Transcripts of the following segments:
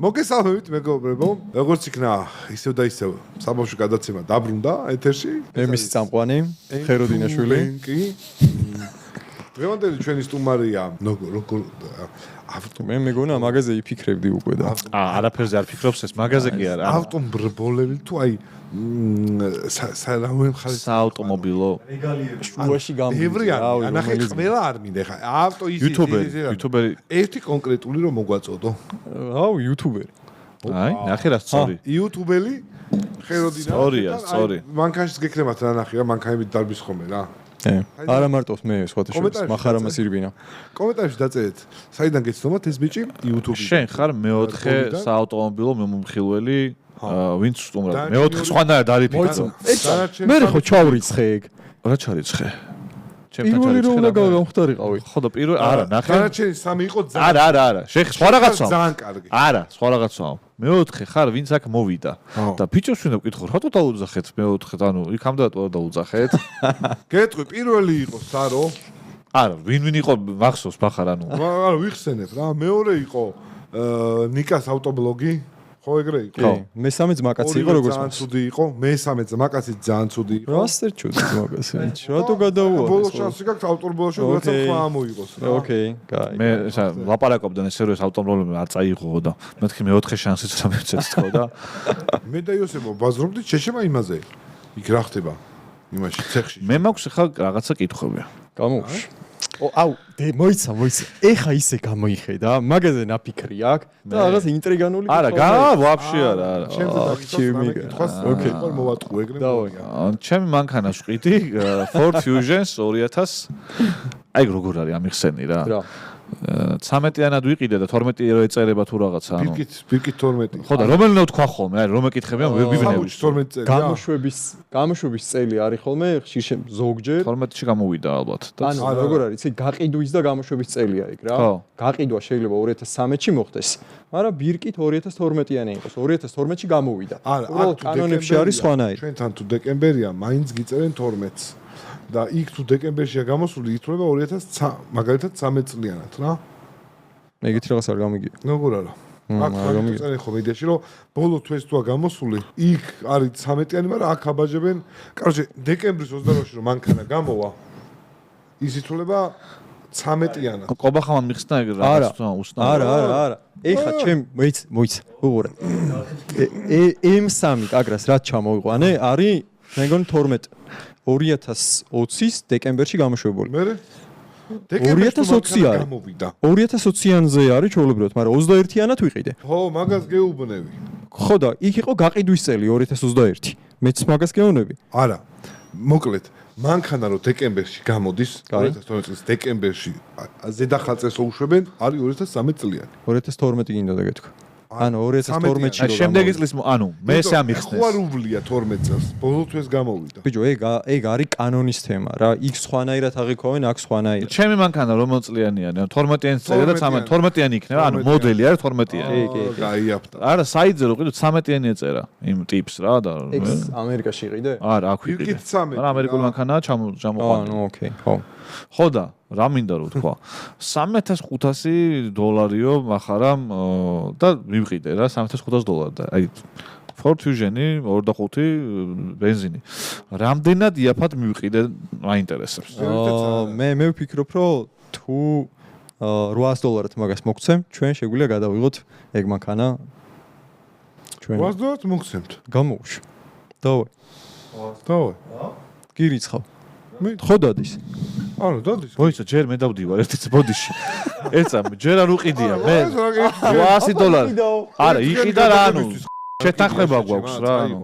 მოგესალმებით მეგობრებო. როგორც იქნა, ისევ და ისევ საბავშვო გადაცემა დაბრუნდა ეთერში. ემისი წამყვანი, ხეროდინაშვილი. დღევანდელი ჩვენი სტუმარია, როგორ მე მეგონა მაგაზე იფიქრებდი უკვე და. არაფერზე არ ფიქრობს ეს მაგაზე კი არა. ავტომბრბოლელი თუ აი სარავენ ხალხი საავტომობილო შუაში გამოვიდა. ევრიანი, ანახე ყველა არ მინდა ხა. ავტო ის იუთუბერი. ერთი კონკრეტული რომ მოგვაწოდო. აუ, იუთუბერი. აი, ნახე რა სწორი. იუთუბელი ხეროდინა. სწორი. მანქანაშიც გეკრემათ რა ნახე რა, მანქანებით დარბის ხომე რა. არა მარტოს მე სხვათა შორის მახარამას ირბინა. კომენტარებში დაწერეთ, საიდან გეცნობათ ეს ბიჭი YouTube-ში. შენ ხარ მეოთხე საავტომობილო მომხილველი, ვინც სტუმრად. მეოთხე სხვანაირად არიფიქრო. მე ხო ჩავრიცხე ეგ. რა ჩარიცხე? პირველი რომ უნდა გამختارიყავი. ხო და პირველი არა, ნახე. დანარჩენი სამი იყო ძალიან. არა. შენ სხვა რაღაცაა. ძალიან კარგი. არა, სხვა რაღაცაა. მეოთხე ხარ, ვინც აქ მოვიდა. და ბიჭოს ვინდა ვკითხო, რატო დაუძახეთ მეოთხეთ, ანუ იქამდე რატო დაუძახეთ? გეტყვი, პირველი იყო სარო. არა, ვინ იყო მახსოვს ფახარ, ანუ. არა, ვიხსენებ რა. მეორე იყო ნიკას ავტობლოგი. ხო ეგრე იყო. კი, მესამე ძმაკაცი იყო როგორც ძალიან ცუდი იყო. მესამე ძმაკაცი ძალიან ცუდი იყო. რასტერ ჩუდი ძმაკაცი. რატო გადაუვარეს? ბოლო შანსი გაქვს ავტომობილში ვიღაცა ხმა ამოიღოს რა. ოკეი, კაი. მე ლაპარაკობდნენ ესე რომ ეს ავტომობილები არ წაიღო და მეთქი მეოთხე შანსიც რა მეცეს თქო და მე და იოსებო ბაზრობდით შეშება იმაზე. იქ რა ხდება? იმაში ცეხში. მე მაქვს ახლა რაღაცა კითხვები. გამოვში. აუ, მოიცა. ეხა ისე გამოიხედა, მაგაზე ნაფიქრი აქვს და რაღაც ინტრიგანული არა, ვაფშე არა. ჩემზე დაკითხვას ოკეი, მოვატყუ ეგრე. ჩემი მანქანას ვყიდი Ford Fusion 2000 აი როგორ არის ამიხსენი რა. 13-იანად ვიყიდე და 12 რო ეწერება თუ რაღაცა ანუ. ბირკით 12. ხო და რომელნო თქვა ხოლმე, აი რომ ეკითხებიან ვერ ვიბნევი. 12 წელი. გამოშვების წელი არის ხოლმე ხშირ ზოგჯერ 12-ში გამოვიდა ალბათ. ანუ როგორ არის, იცი გაყიდვის და გამოშვების წელია იქ რა. გაყიდვა შეიძლება 2013-ში მოხდეს, მაგრამ ბირკით 2012-იანი იყოს. 2012-ში გამოვიდა. უბრალოდ კანონებში არის სხვანაირი. ჩვენთან თუ დეკემბერია, მაინც გიწერენ 12-ს. და იქ თუ დეკემბერშია გამოსული, ითვლება 2003 მაგალითად 13 წლიანად რა. ეგეთი რაღაც არ გამიგია. როგორ არა? აქ წერენ ხო მედიაში რომ ბოლო თვეს თუა გამოსული, იქ არის 13-იანი, მაგრამ აქ აბაჟებენ, კაროჩე დეკემბრის 28-ში რომ მანქანა გამოვა, ის ითვლება 13-იანად. ყობახამან მიხსნა ეგ რაღაც უსნა. არა. ეხა ჩემ მოიცა. უყურე. M3 კაგრას რაც ჩამოვიყვანე, არის მეგონი 12 2020-ის დეკემბერში გამოშვებული. მე დეკემბერში 2020 არის. 2020-იანზე არის ჩვეულებრივად, მაგრამ 21-იანად ვიყიდე. ხო, მაგას გეუბნები. ხო და იქ იყო გაყიდვის წელი 2021. მეც მაგას გეუბნები. არა. მოკლედ, მანქანა რო დეკემბერში გამოდის, 2012 წლის დეკემბერში ზედახალწესო უშვებენ, არის 2013 წლიანი. 2012 გინდა და გეთქვა. ანუ 2012-ში რომ შემდეგი წლის ანუ მე ესე ამიხსნეს. ხო არ უვლია 12 წელს, ბოლო თვეს გამოვიდა. ბიჭო, ეგ არის კანონის თემა რა. იქ სხვანაირად აღიქვავენ, აქ სხვანაირად. ჩემი მანქანა რომელ წლიანია? 12-იანი წერა და 12-იანი იქნება, ანუ მოდელი არის 12-იანი. გაიაფთა. არა, საიძე რო ყიდო 13-იანი ეწერა იმ ტიპს რა და ეგ ამერიკაში იყიდე? არა, აქ ვიყიდე. არა, ამერიკული მანქანაა ჩამოყვანილი. ანუ ოკეი, ხო. ხო და რა მინდა რომ თქვა $3,500-იო მახარამ და მივყიდე რა $3,500 და აი Ford Fusion-ი 25 ბენზინი რამდენად იაფად მივყიდე მაინტერესებს მე ვფიქრობ რომ თუ $800 მაგას მოგცემ ჩვენ შეგვიძლია გადავიღოთ ეგ მანქანა ჩვენ $800 მოგცემთ გამოვში დავე გირიცხავ ხო დადის ანუ დადის მოიცა ჯერ მე დავდივარ ერთი ბოდიში ეცა ჯერ არ უყიდია მე $800 არა იყიდა რა ანუ შეთანხმება გვაქვს რა ანუ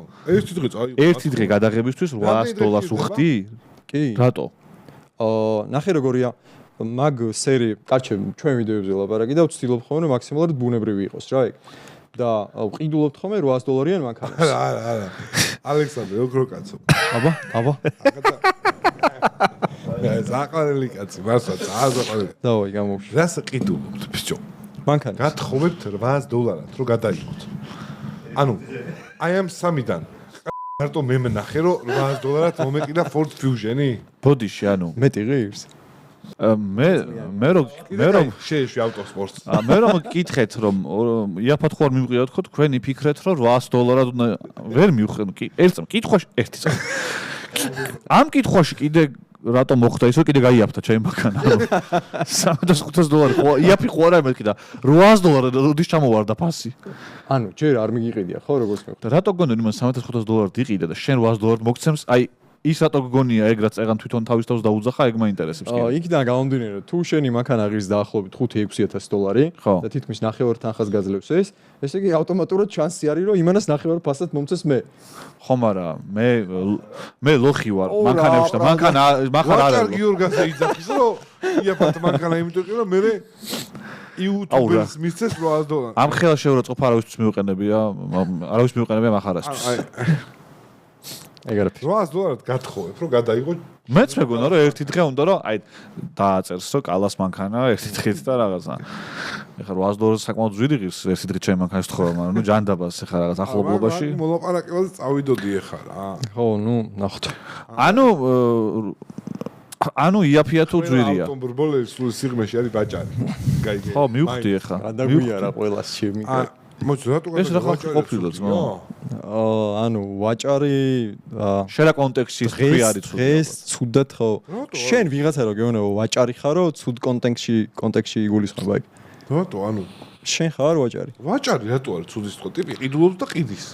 ერთი დღე გადაღებისთვის $800 უხდი კი რატო ნახე როგორია მაგ სერი კაჩე ჩვენ ვიდეოებზე ლაპარაკი და ვცდილობ ხოლმე მაქსიმალურად ბუნებრივი იყოს რა ეგ და ვყიდულობთ ხოლმე $800-იან მანქანას არა ალექსანდრე ოქრო კაცო აბა ზაყარელი კაცი, მართლა ზაყარელი. დავაი გამოვში. რას ყიდულობთ, ბიჭო? მანქანა. გათხოვებთ $800 რომ გადაიღოთ. ანუ აი ამ სამიდან მარტო მე მნახე რომ $800 მომეკიდა Ford Fusion-ი? ბოდიში ანუ მეტი ღირს. მე რომ შეეშვი ავტოსპორტს. მე რომ გკითხეთ რომ იაფად ხوار მივყიოთ ხო თქვენ იფიქრეთ რომ $800 ვერ მივხვენ კი ერთ კითხვაში ერთი წამი. ამ კითხვაში კიდე რატომ მოხდა ისო კიდე გაიაფთა ჩემი მანქანა. $300-500 ხო იაფი ხო არა მეთქი და $800 როდის ჩამოვარდა ფასი. ანუ ჯერ არ მიგიყიდია ხო როგორც მეკითხა. და რატო გონენ იმან $300-500 დიყიდა და შენ $800 მოგცემს აი ის რატო გონია ეგ რაც ეგან თვითონ თავის თავს დაუძახა ეგ მაინტერესებს კიდე. იქიდან გამომდინარე თუ შენი მანქანა ღირს დაახლოებით $5-6,000 და თითქმის ნახევარ თანხას გაძლევს ესე იგი ავტომატურად შანსი არის რომ იმანას ნახევარ ფასად მომწეს მე. ხომ არა მე ლოხი ვარ მანქანებში და მანქანა არ არის. გიორგასე იძახის რომ იაფად მანქანა იმიტომ რომ მე იუთუბერს მისცეს $800. ამ ხელა შეურაცხყოფა არავისთვის მივიყენებია არავის მივიყენებია მახარასთვის. ეგ არაფერი. $800 გათხოვებ რომ გადაიღო. მეც მეგონა რომ ერთი დღე უნდა რომ აი დააწერს რომ კალას მანქანა ერთი დღით და რაღაცა. ეხლა $800 საკმაოდ ძვირი ღირს ერთი დღით ჩემი მანქანის თხოვა, მაგრამ ნუ ჯანდაბას ეხლა რაღაც ახლობლობაში. მოლაპარაკებაზე წავიდოდი ეხლა რა. ხო, ნუ ნახოთ. ანუ იაფია თუ ძვირია. ავტომობილები სულ სიღმეში არის ბაჭარი. გაიგე. ხო, მივხვდი ეხლა. გადაგვიარა ყველას ჩემი. მოიცა რატო ეს რა ყოფილა ძმა? ანუ ვაჭარი შეერა კონტექსტში ხრი არის ცუდად. ეს ცუდად ხო. შენ ვიღაცა რო გეუბნება ვაჭარი ხარო, ცუდ კონტექსტში იგულისხმება იქ. რატო ანუ შენ ხარ ვაჭარი? ვაჭარი რატო არის ცუდის თქო ტიპი ყიდულობს და ყიდის.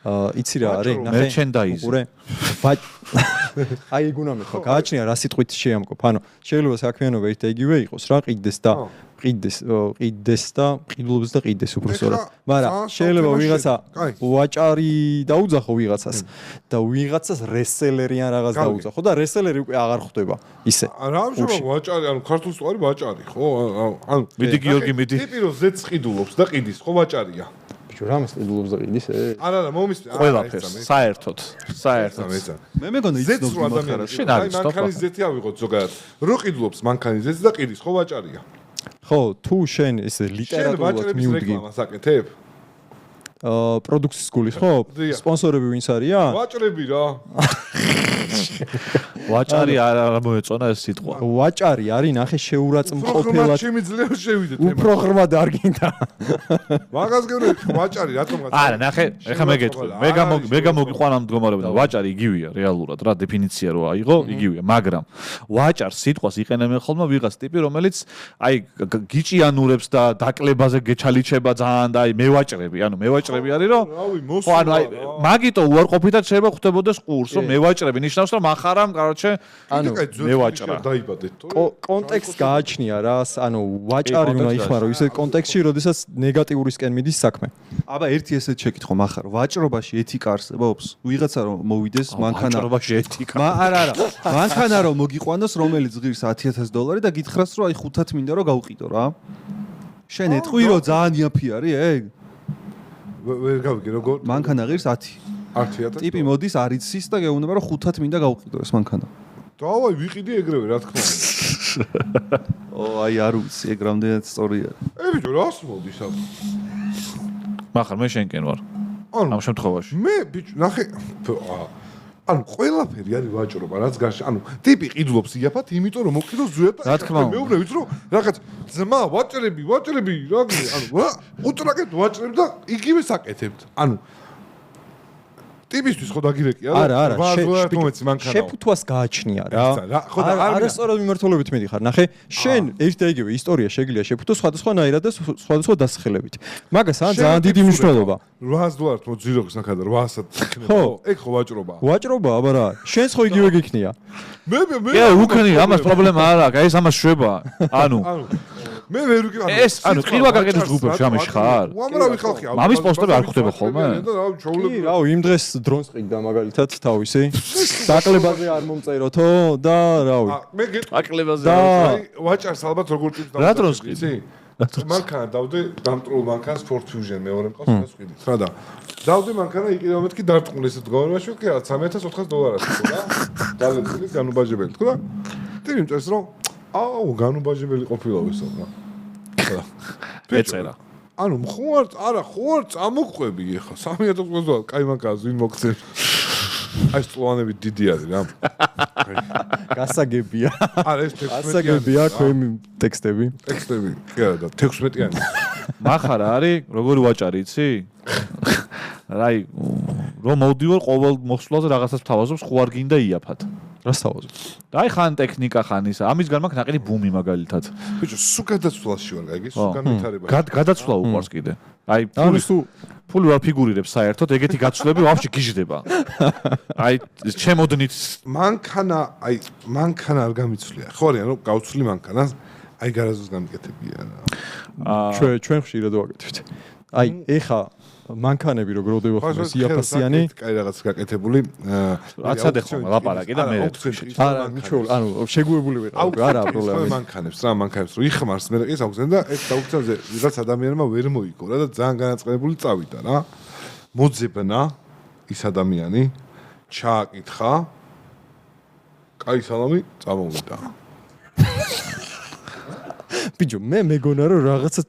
იცი რა არის? ნახე მერჩენდაიზი. უყურე. აი ეგუნა მეთქვა. გააჩნია რა სიტყვით შეამკობ. ანუ შეიძლება საქმიანობა ერთ და იგივე იყოს რა ყიდეს და ყიდულობს და ყიდეს უბრალოდ. მაგრამ შეიძლება ვიღაცა ვაჭარი დაუძახო ვიღაცას და ვიღაცას რესელერი ან რაღაც დაუძახო და რესელერი უკვე აღარ ხვდება ისე. რა ამჟამად ვაჭარი ანუ ქართულს თუ არის ვაჭარი ხო? ანუ მიდი გიორგი მიდი. ტიპი რო ზეც ყიდულობს და ყიდის ხო ვაჭარია? რამის ყიდულობს და ყიდის არა მომისმენ ყველაფერს საერთოდ მე მეგონა იცნობ მანქანას შენ არის მანქანის ზეთი ავიღოთ ზოგადად რო ყიდულობს მანქანის ზეთი და ყიდის ხო ვაჭარია ხო თუ შენ ესე ლიტერატურულად მიუძგი რეკლამას აკეთებ პროდუქციის გულის ხო სპონსორები ვინც არიან ვაჭრები რა ვაჭარი არ მოეწონა ეს სიტყვა ვაჭარი არის ნახე შეურაცხმყოფელად შემიძლია შევიდეთ უფრო ღრმად არ გინდა მაგას გეუბნები ვაჭარი რატომღაც არა ნახე ეხა მე გეტყვი მე გამოგიყვანა ამ მდგომარეობიდან ვაჭარი იგივეა რეალურად რა დეფინიცია რო აიღო იგივეა მაგრამ ვაჭარ სიტყვას იყენებენ ხოლმე ვიღაც ტიპი რომელიც აი გიჭიანურებს და დაკლებაზე გეჩალიჩება ძალიან და აი მევაჭრები ანუ მევაჭრები არის რომ ხო ანუ აი მაგიტო უარყოფითად შეიძლება ხვდებოდეს ყურს რომ მევაჭრები ნიშნავს რომ ახარამ короче ანუ მევაჭრა დაიბადეთ კონტექსტ გააჩნია რას ანუ ვაჭარი უნდა იხმარო ისე კონტექსტში როდესაც ნეგატიურისკენ მიდის საქმე აბა ერთი ესეთ შეკითხვა מחარ ვაჭრობაში ეთიკა არსებობს ვიღაცა რომ მოვიდეს მანქანა ვაჭრობაში ეთიკა არა მანქანა რომ მოგიყვანოს რომელიც ღირს $10,000 და გითხრას რომ აი 5-ად მინდა რომ გავყიდო რა შენ ეთყვი რომ ძალიან იაფი არის ეგ ვერ გავიგე როგორ მანქანა ღირს 10,000 ტიპი მოდის არიცის და გეუბნება რომ 5-ად მინდა გავყიდო ეს მანქანა დავაი ვიყიდი ეგრევე რა თქმა უნდა აი არ ვიცი ეგ რამდენად სწორია ბიჭო რას მოდის აქ მაგრამ მე შენკენ ვარ ამ შემთხვევაში მე ბიჭო ნახე ანუ ყველაფერი არის ვაჭრობა რაც გარშე ანუ ტიპი ყიდულობს იაფად იმიტომ რომ მოკიდოს ზუსტად რა თქმა უნდა მეუბნებით რომ რაღაც ძმა ვაჭრები რა ანუ უტრაგეთ ვაჭრებ და იგივე საკეთებთ ანუ ტიპისთვის ხო დაგირეკია არა მანქანა შეფუთვას გააჩნია რა არა სწორად მიმართულებით მიდიხარ ნახე შენ ერთ და იგივე ისტორია შეგიძლია შეფუთო სხვადასხვანაირად და სხვადასხვა დასახელებით მაგას ან ძალიან დიდი მნიშვნელობა $800 მოძიროხს ნახადა 800 ხო ეგ ხო ვაჭრობა აბა რა შენს ხო იგივე გიქნია მე უკენი ამას პრობლემა არ აქვს აი ეს ამას შვება ანუ მე ვერ ვიგე ეს ანუ ყირვა გაკეთებს ჯგუფებში ამაში ხარ უამრავი ხალხია მამის პოსტები არ ხვდება ხოლმე კი რა იმ დღეს დრონს ყიდდა მაგალითად თავისი დაკლებაზე არ მომწეროთო და რავი მე დაკლებაზე აი ვაჭარს ალბათ როგორ ტიპს რა დრონს ყიდდი მანქანა დავდე დამტრულ მანქანას Ford Fusion მეორე მყავს მას ყიდით რა და დავდე მანქანა იყიდა მეთქი დარტყმული ესეთ მდგომარეობაში ვქი $3,400 თქო რა დაგეწილი განუბაჟებელი თქო და ტიპი მწერს რომ აუ განუბაჟებელი ყოფილა ვისო რა ეწერა ანუ ხوار წამოყვები ეხა $3,000 კაი მანქანას ვინ მოგცემ აი წლოვანები დიდი არის რა. გასაგებია. არა ეს 16-იანი. გასაგებია ქვემი ტექსტები. ტექსტები. კი არა და 16-იანი. მახარა არის როგორი ვაჭარი იცი? რაი რომ მოვდივარ ყოველ მოსვლაზე რაღაცას ვთავაზობს ხო არ გინდა იაფად. რას თავაზობ? აი ხან ტექნიკა ხან ისა. ამისგან მაქვს ნაყიდი ბუმი მაგალითად. ბიჭო, სულ გადაცვლაში ვარ, გაიგე? სულ განვითარება. გადაცვლა უყურს კიდე. აი ფული ვარ ფიგურირებს საერთოდ, ეგეთი გაცვლები ვაფშე გიждდება. აი ჩემოდნით მანქანა არ გამიცვლია. ხო არიან რომ გავცვლი მანქანას, აი გარაზოს გამიკეთებია რა. ჩვენ ხშირად ვაკეთებთ. აი ეხა მანქანები როგორ ოდევა ხოლმე იაფასიანი კაი რაღაც გაკეთებული რაც ადეხო ლაპარაკი და მე არა მიჩვეულ ანუ შეგუებული ვიყავ არა პრობლემა მანქანებს რომ იხმარს მე ის აუგზენ და ეს დაუქცევზე ვიღაც ადამიანმა ვერ მოიგო რა და ძალიან განაწყენებული წავიდა რა მოძებნა ის ადამიანი ჩააკითხა კაი სალამი წამოვიდა ბიჭო მე მეგონა რომ რაღაცა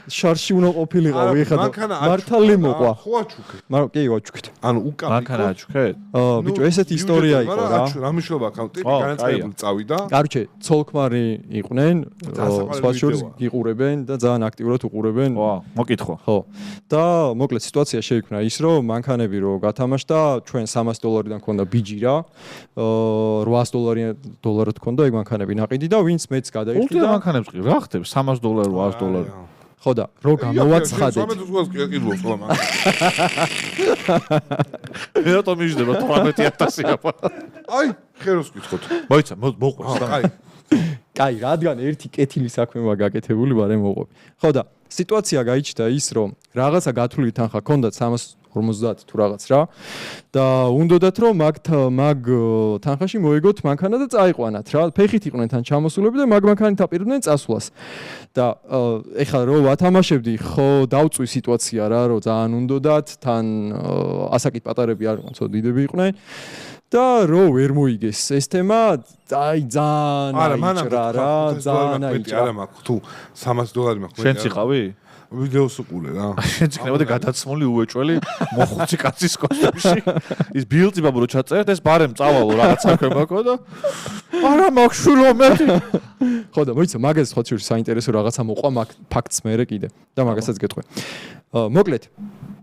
შარში უნდა ყოფილიყავ ეხლა მართალი მოყვა ხო აჩუქე მაგრამ კი ვაჩუქეთ ანუ უკან მანქანა აჩუქეთ ბიჭო ესეთი ისტორია იყო რა რა მნიშვნელობა აქვს ტიპი განაცხადებული წავიდა კარჩე ცოლქმარი იყვნენ სხვა შორის გიყურებენ და ძალიან აქტიურად უყურებენ მოკითხო ხო და მოკლედ სიტუაცია შეიქმნა ის რომ მანქანები რო გათამაშდა ჩვენ $300-დან ქონდა ბიჯი რა $800 ქონდა ეგ მანქანები ნაყიდი და ვინც მეც გადაიხდი და მანქანებს კი რა ხდება $300 $200 ხო და რო გამოვაცხადეთ 13 ზღვას კიდევ ხოლმე მანქანა რატო მიждდება 12000 აფა აი ხეროს გითხოთ მოიცა მოყვეს აი კაი რადგან ერთი კეთილი საქმე მაგაკეთებული ვარ მოყვები ხო და სიტუაცია გაიჩნდა ის რომ რაღაცა გათვლილი თანხა ქონდათ 350 თუ რაღაც რა და უნდათ რომ მაგ თანხაში მოეგოთ მანქანა და წაიყვანათ რა ფეხით იყვნენ თან ჩამოსულები და მაგ მანქანით აპირებდნენ წასვლას და ეხლა რო ვათამაშებდი ხო დავწვი სიტუაცია რა რომ ძალიან უნდათ თან ასაკით პატარები არ იყვნენ ცოტა დიდები იყვნენ და რო ვერ მოიგეს ეს თემა აი ძალიან აიჭრა რა ძალიან აიჭრა არა მაქვს თუ $300 მაქვს შენც იყავი ვიდეოს უყურე რა შენც იქნებოდა გადაცმული უეჭველი მოხუცი კაცის კოსტუმში ის ბილდი ბაბურო ჩაწერეთ ეს ბარემ წავალო რაღაც საქმე მაქვს და არა მაქვს შულო მე ხო და მოიცა მაგას ხო შეიძლება საინტერესო რაღაცა მოყვა მაგ ფაქტს მერე კიდე და მაგასაც გეტყვი მოკლედ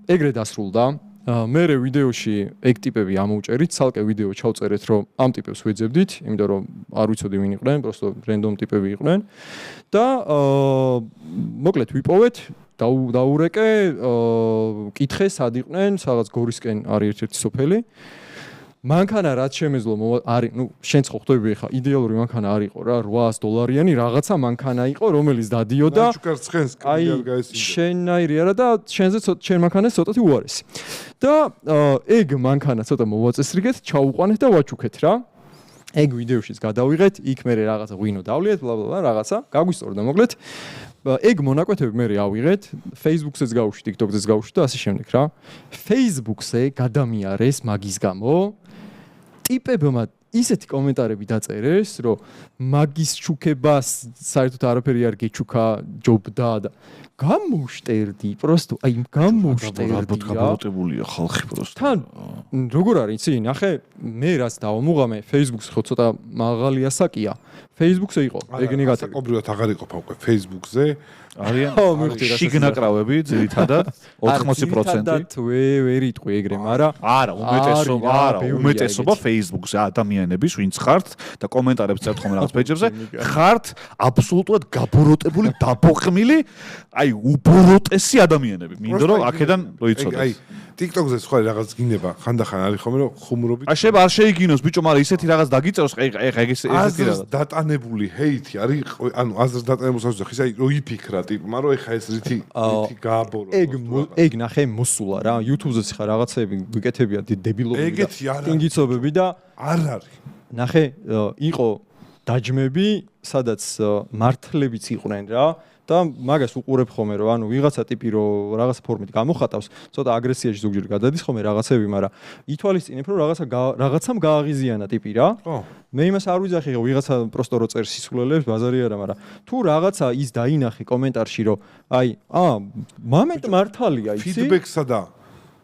ეგრე დასრულდა მე ვიდეოში ეგ ტიპები ამოვჭერით, ცალკე ვიდეო ჩავწერეთ, რომ ამ ტიპებს ვეძებდით, იმიტომ რომ არ ვიცოდი ვინ იყვნენ, просто რენდომ ტიპები იყვნენ და მოკლედ ვიპოვეთ, დაურეკე, კითხე სად იყვნენ, სადაც გორისკენ არის ერთ-ერთი სოფელი. მანქანა რაც შემეძლო არის, ნუ შენც ხო ხვდები ხა, იდეალური მანქანა არისო რა, $800-იანი რაღაცა მანქანა იყო, რომელიც დადიოდა. აი, შენაირი არა და შენ მანქანას ცოტათი უარესი. და ეგ მანქანა ცოტა მოვაწესრიგეთ, ჩაუყვანეთ და ვაჩუქეთ რა. ეგ ვიდეოშიც გადავიღეთ, იქ მე რაღაცა ღვინო დავლიეთ, ბლა რაღაცა, გაგვისწორდა მოკლედ. ეგ მონაკვეთები მე ავიღეთ, Facebook-ზეც გავუშვი, TikTok-ზეც გავუშვი და ასე შემდეგ რა. Facebook-ზე გადამიარეს მაგის გამო ტიპებმა ისეთი კომენტარები დაწერეს, რომ მაგის ჩუქებას საერთოდ არაფერი არ გეჩუქა, ჯობდა და გამოვშტერდი, просто აი გამოვშტერდი. გაბოროტებულია ხალხი просто. თან როგორ არის, იცი, ნახე, მე რაც დავამუღამე, Facebook-ზე ხო ცოტა მაღალი ასაკია. Facebook-ზე იყო, ეგენი გატები. საკობრივად აღარ იყოფა უკვე Facebook-ზე. არიან შიგნაკრავები ძირითადად 80%. ძირითადად ვერ იტყვი ეგრე, მაგრამ არა, უმეტესობა Facebook-ზე ადამიანების, ვინც ხართ და კომენტარებს წერთ ხოლმე რაღაც პეიჯებზე, ხართ აბსოლუტურად გაბოროტებული, დაბოყმილი, აი უბოროტესი ადამიანები. მინდო რომ აქედან როიცოდეთ. აი TikTok-ზე სხვა რაღაც გინება, ხანდახან არის ხოლმე რომ ხუმრობით. აი შეიძლება არ შეიგინოს ბიჭო, მაგრამ ისეთი რაღაც დაგიწეროს, ეხა ესეთი რაღაც დატანებული ჰეითი არის, ანუ აზრს დატანებულს ასუხის, აი რო იფიქრა ტიპმა, რომ ეხა ეს რითი გააბორო. ეგ ნახე მოსულა რა, YouTube-ზე ხა რაღაცები გვიკეთებია დებილობები და ტინგიცობები და არ არის. ნახე იყო დაჯმები, სადაც მართლებიც იყვნენ რა. და მაგას უყურებ ხოლმე რომ ანუ ვიღაცა ტიპი რომ რაღაც ფორმით გამოხატავს, ცოტა აგრესიაში ზოგჯერ გადადის ხოლმე რაღაცები, მაგრამ ითვალისწინებ რომ რაღაცამ გააღიზიანა ტიპი რა. ხო. მე იმას არ ვიძახი, რომ ვიღაცა პროსტო რო წერს სისულელებს, ბაზარი არა, მაგრამ თუ რაღაცა ის დაინახე კომენტარში რომ აი, მამენტ მართალია, იცი? ფიდბექსა და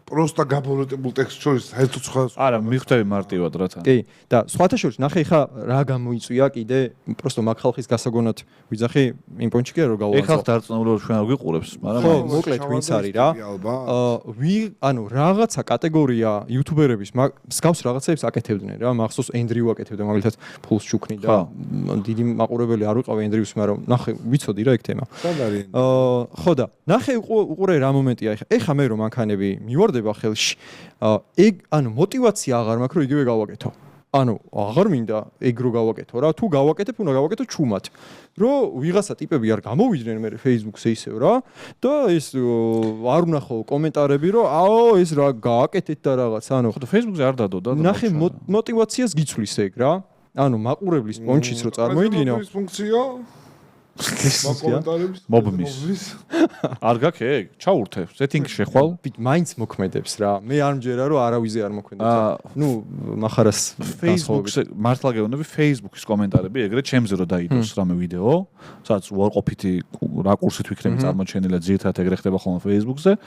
პროსტა გაბოროტებულ ტექსტს შორის საერთოდ სხვა არა მიხვდები მარტივად რათა კი და სხვათა შორის ნახე ხა რა გამოიწვია კიდე პროსტო მაგ ხალხის გასაგონად ვიძახი იმ პონჩი კი რომ გავუაზრო ეხლა დარწმუნებული ჩვენ არ გვიყურებს მაგრამ ხო მოკლედ ვინც არის რა ანუ რაღაცა კატეგორია იუთუბერების მსგავს რაღაცებს აკეთებდნენ რა მახსოვს ენდრიუ აკეთებდა მაგალითად ფულს ჩუქნი და დიდი მაყურებელი არ ვიყავ ენდრიუს მაგრამ ნახე ვიცოდი რა ეგ თემა ხო და ნახე უყურე რა მომენტია ეხა მე რომ მანქანები მივარდება ხელში ეგ ანუ мотиваცია აღარ მაქვს რომ იგივე გავაკეთო ანუ აღარ მინდა ეგ რო გავაკეთო რა თუ გავაკეთებ უნდა გავაკეთო ჩუმად რომ ვიღაცა ტიპები არ გამოვიდნენ მე Facebook-ზე ისევ რა და ეს არ ვნახო კომენტარები რომ აო ეს რა გააკეთეთ და რაღაც ანუ ხო და Facebook-ზე არ დადო და ნახე мотиваციას გიცვლის ეგ რა ანუ მაყურებლის პონჩიც რო წარმოიდგინო ეს ფუნქცია კომენტარების მობმის არ გაქვს ეგ ჩაურთე setting-ში შეხვალ მაინც მოქმედებს რა მე არ მჯერა რომ არავიზე არ მოქმედებს ნუ מחარას Facebook-ზე მართლა გეუბნები Facebook-ის კომენტარები ეგრეთ ჩემზე რო დაიდოს რამე ვიდეო სადაც უარყოფითი რაკურსით ვიქნები წარმოჩენილი ძირითადად ეგრე ხდება ხოლმე Facebook-ზე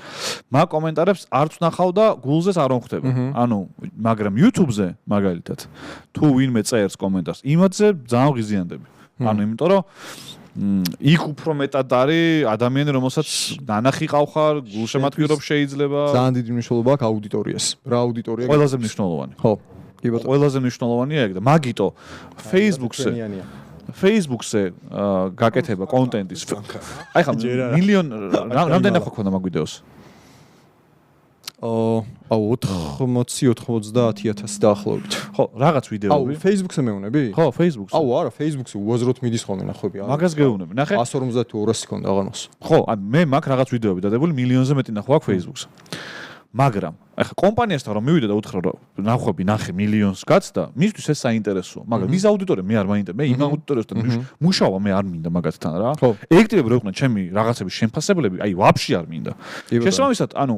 მაგ კომენტარებს არც ვნახავ და გულზეც არ მომხვდება ანუ მაგრამ YouTube-ზე მაგალითად თუ ვინმე წერს კომენტარს იმათზე ძალიან ღიზიანდები ანუ იმიტომ რომ იქ უფრო მეტად არის ადამიანი რომელსაც ნანახი ყავხარ გულშემატკივრობ შეიძლება ძალიან დიდი მნიშვნელობა აქვს აუდიტორიას რა აუდიტორია ყველაზე მნიშვნელოვანი ხო კი ბატონო ყველაზე მნიშვნელოვანია ეგ და მაგიტო Facebook-ზე გაკეთება კონტენტის აი ხა მილიონ რამდენი ნახვა ქონდა მაგ ვიდეოს აუ 80-90000 დაახლოებით. ხო, რაღაც ვიდეოები. აუ, Facebook-ზე მეუნები? ხო, Facebook-ზე. აუ, არა, Facebook-ზე უაზროდ მიდის ხოლმე ნახვები. მაგას გეუბნები. ნახე. 150 თუ 200 ქონდა აღარ მოსს. ხო, მე მაგ რაღაც ვიდეოები დადებული მილიონზე მეტი ნახვა აქვს Facebook-ზე. მაგრამ ახლა კომპანიასთან რომ მივიდე და უთხრა რომ ნახვები ნახე მილიონს გაცდა, მისთვის ეს საინტერესოა. მაგრამ მის აუდიტორია მე არ მაინტერესებს. მე იმ აუდიტორიასთან მუშაობა მე არ მინდა მაგათთან რა. ეგ ტიპები რო იყვნენ ჩემი რაღაცების შემფასებლები, აი ვაფშე არ მინდა. შესაბამისად, ანუ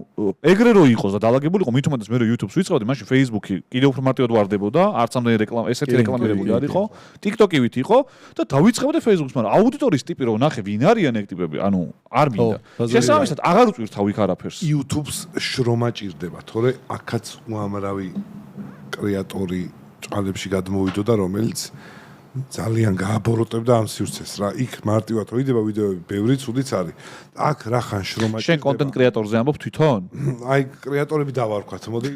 ეგრე რო იყოს და დაალაგებულიყო, მით უმეტეს მე რო YouTube-ს ვიწყებდი, მაშინ Facebook-ი კიდევ უფრო მარტივად ვარდებოდა, არც ამდენი რეკლამა, ესეთი რეკლამირებული არ იყო. TikTok-ი ვით იყო და დავიწყებდი Facebook-ს, მაგრამ აუდიტორიის ტიპი რო ნახე ვინ არიან ეგ ტიპები, ანუ არ მინდა. შესაბამისად, აღარ უწვირთავ იქ არაფერს. YouTube-ს შრომა ჭირდება, თორე აქაც უამრავი კრეატორი ჭალებში გადმოვიდოდა, რომელიც ძალიან გააბოროტებდა ამ სივრცეს რა. იქ მარტივად რო იდება ვიდეოები, ბევრი ცუდიც არის. აქ რახან შრომა ჭირდება. შენ კონტენტ კრეატორზე ამბობ თვითონ? აი, კრეატორები დავარქვათ, მოდი.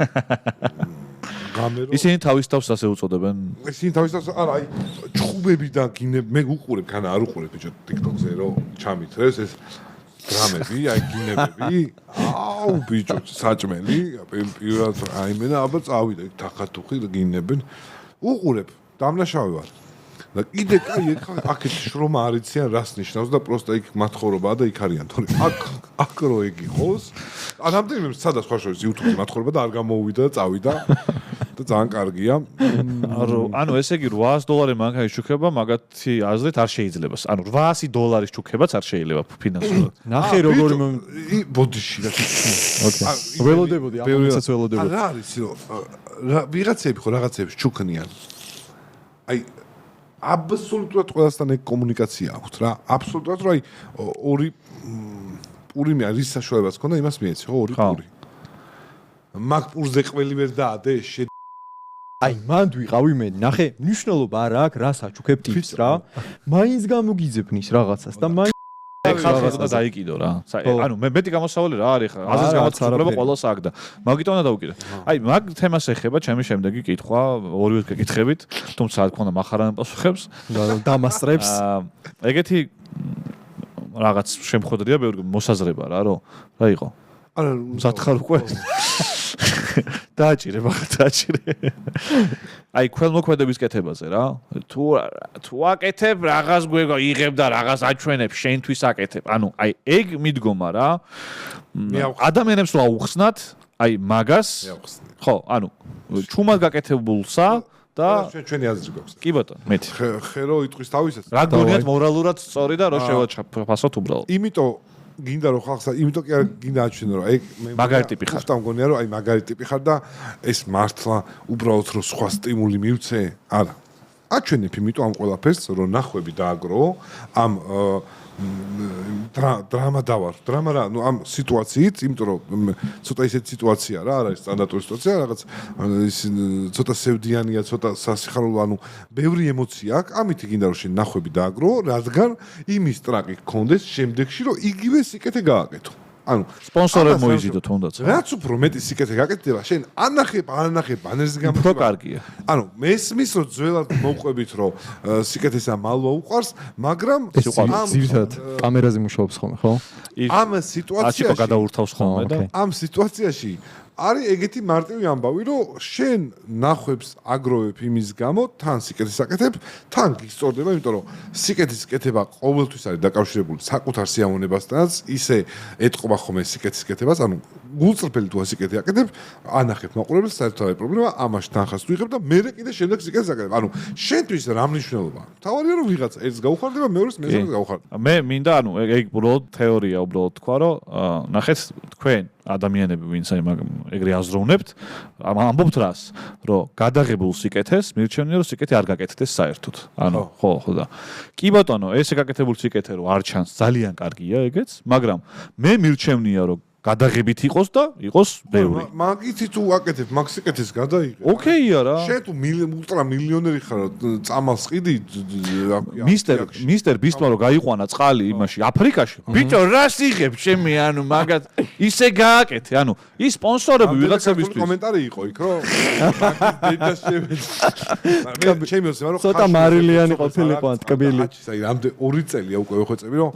გამერო. ისინი თავის თავს ასე უწოდებენ. ისინი თავის თავს, არა, აი, ჩხუბებიდან გინებ, მე უყურებ, ხანა არ უყურებ ბიჭო TikTok-ზე რო ჩამითრევს ეს დრამები, აი გინებები. აუ ბიჭო, საჭმელი, პირველად აი მე აბა წავიდა თახათუხი გინებენ. უყურებ, დამნაშავე ვარ. და კიდე კაი აქეთ შრომა არ იციან რას ნიშნავს და პროსტა იქ მათხოვრობაა და იქ არიან, თორე აქ რო ეგ იყოს. რამდენიმე სადაც სხვა შორის YouTube-ზე მათხოვრობა და არ გამოუვიდა და წავიდა. და ძალიან კარგია. ანუ ესე იგი $800 მანქანის ჩუქება მაგათი აზრით არ შეიძლება. ანუ $800 ჩუქებაც არ შეიძლება ფინანსურად. ნახე როგორი ბოდიში რა. ოკეი. ველოდებოდი, ამასაც ველოდებოდი. რა არის რა ვიღაცები ხო რაღაცებს ჩუქნიან. აი აბსოლუტურად ყველასთან ეგ კომუნიკაცია აქვს რა. აბსოლუტურად რა აი ორი პურიმი არის საშუალებაც ქონდა იმას მიეცი ხო ორი პური. მაგ პურზე ყველი ვერ დაადე აი მანდ ვიყავი მე ნახე მნიშვნელობა არ აქვს რას აჩუქებ ტიპს რა მაინც გამოგიძებნის რაღაცას და მაინც ხალხი და დაიკიდო რა ანუ მე მეტი გამოსავალი რა არის ხა აზრის გამოცდილება ყველას აქვს და მაგიტომ უნდა დავუკიდე აი მაგ თემას ეხება ჩემი შემდეგი კითხვა ორივე გეკითხებით თუმცა რა თქმა უნდა מחარან პასუხებს დამასწრებს ეგეთი რაღაც შემხვედრია ბევრი მოსაზრება რა რომ რა იყო არა მზადხარ უკვე დააჭირე მაგა დააჭირე აი ქველმოქმედების კეთებაზე რა თუ აკეთებ რაღაც გვეგო იღებ და რაღაც აჩვენებ შენთვის აკეთებ ანუ აი ეგ მიდგომა რა ადამიანებს რა უხსნათ აი მაგას ხო ანუ ჩუმად გაკეთებულსა და ჩვენი აზრი გვაქვს კი ბატონო მეტი ხერო იტყვის თავისას რა გონიათ მორალურად სწორი და რო შევაჩაფასოთ უბრალოდ იმიტომ გინდა რომ ხალხსა იმიტომ კი არ გინდა აჩვენო რომ ეგ მე მაგარი ტიპი ხარ უბრალოდ მგონია რომ აი მაგარი ტიპი ხარ და ეს მართლა უბრალოდ რომ სხვა სტიმული მივცე არა აჩვენებ იმიტომ ამ ყველაფერს რომ ნახვები დააგრო ამ დრამა დავარ. დრამა რა, ნუ ამ სიტუაციით, იმიტომ რომ ცოტა ისეთი სიტუაცია რა, არის სტანდარტული სიტუაცია, რაღაც ის ცოტა სევდიანია, ცოტა სასიხარულო, ანუ ბევრი ემოცია აქვს. ამით გინდა რომ შენ ნახვები დააგრო, რადგან იმის ტრაკი გქონდეს შემდეგში, რომ იგივე სიკეთე გააკეთო. ანუ სპონსორები მოიზიდო თუნდაც. რაც უფრო მეტი სიკეთე გაკეთდება, შენ ანახებ ბანერზე უფრო გამოწვევა. კარგია. ანუ მესმის რომ ძველად მოვყვებით რომ სიკეთესა მალვა უყარს, მაგრამ ეს ძირითადად კამერაზე მუშაობს ხოლმე, ხო? ამ სიტუაციაში გადაურთავს ხოლმე და ამ სიტუაციაში არის ეგეთი მარტივი ამბავი, რომ შენ ნახვებს აგროვებ იმის გამო, თან სიკეთეს აკეთებ, თან გისწორდება, იმიტომ რომ სიკეთის კეთება ყოველთვის არის დაკავშირებული საკუთარ სიამოვნებასთანაც, ისე ეტყობა ხოლმე სიკეთის კეთებას, ანუ გულწრფელი თუ სიკეთე აკეთებ, ანახებ მაყურებელს, საერთოდ არის პრობლემა, ამაში თანხას თუ იღებ და მერე კიდე შემდეგ სიკეთეს აკეთებ. ანუ შენთვის რა მნიშვნელობა? თავარია რომ ვიღაცა ერთს გაუხარდება, მეორეს მესამეს გაუხარდება. მე მინდა ანუ ეგ უბრალოდ თეორია უბრალოდ თქვა რომ ნახეთ თქვენ ადამიანები ვინც ეგრე აზროვნებთ ამბობთ რას რომ გადაღებულ სიკეთეს მირჩენია რომ სიკეთე არ გაკეთდეს საერთოდ ანუ ხო და კი ბატონო ესე გაკეთებული სიკეთე რომ არ ჩანს ძალიან კარგია ეგეც მაგრამ მე მირჩენია რომ გადაღებით იყოს და იყოს ბევრი. მაგითი თუ აკეთებ, მაგ სიკეთეს გადაიღე. ოკეია რა. შენ თუ ულტრა მილიონერი ხარ, წამალს ყიდი. მისტერ ბისტმა რომ გაიყვანა წყალი იმაში აფრიკაში. ბიჭო, რას იღებ შემი ანუ მაგათ ისე გააკეთე. ანუ ის სპონსორები ვიღაცებისთვის. კომენტარი იყო იქ რო. მაგის დედა მე ჩემი ოსება რომ ცოტა მარილიანი ყოფილიყო ტკბილი. აი რამდენი 2 წელია უკვე ვეხვეწები რომ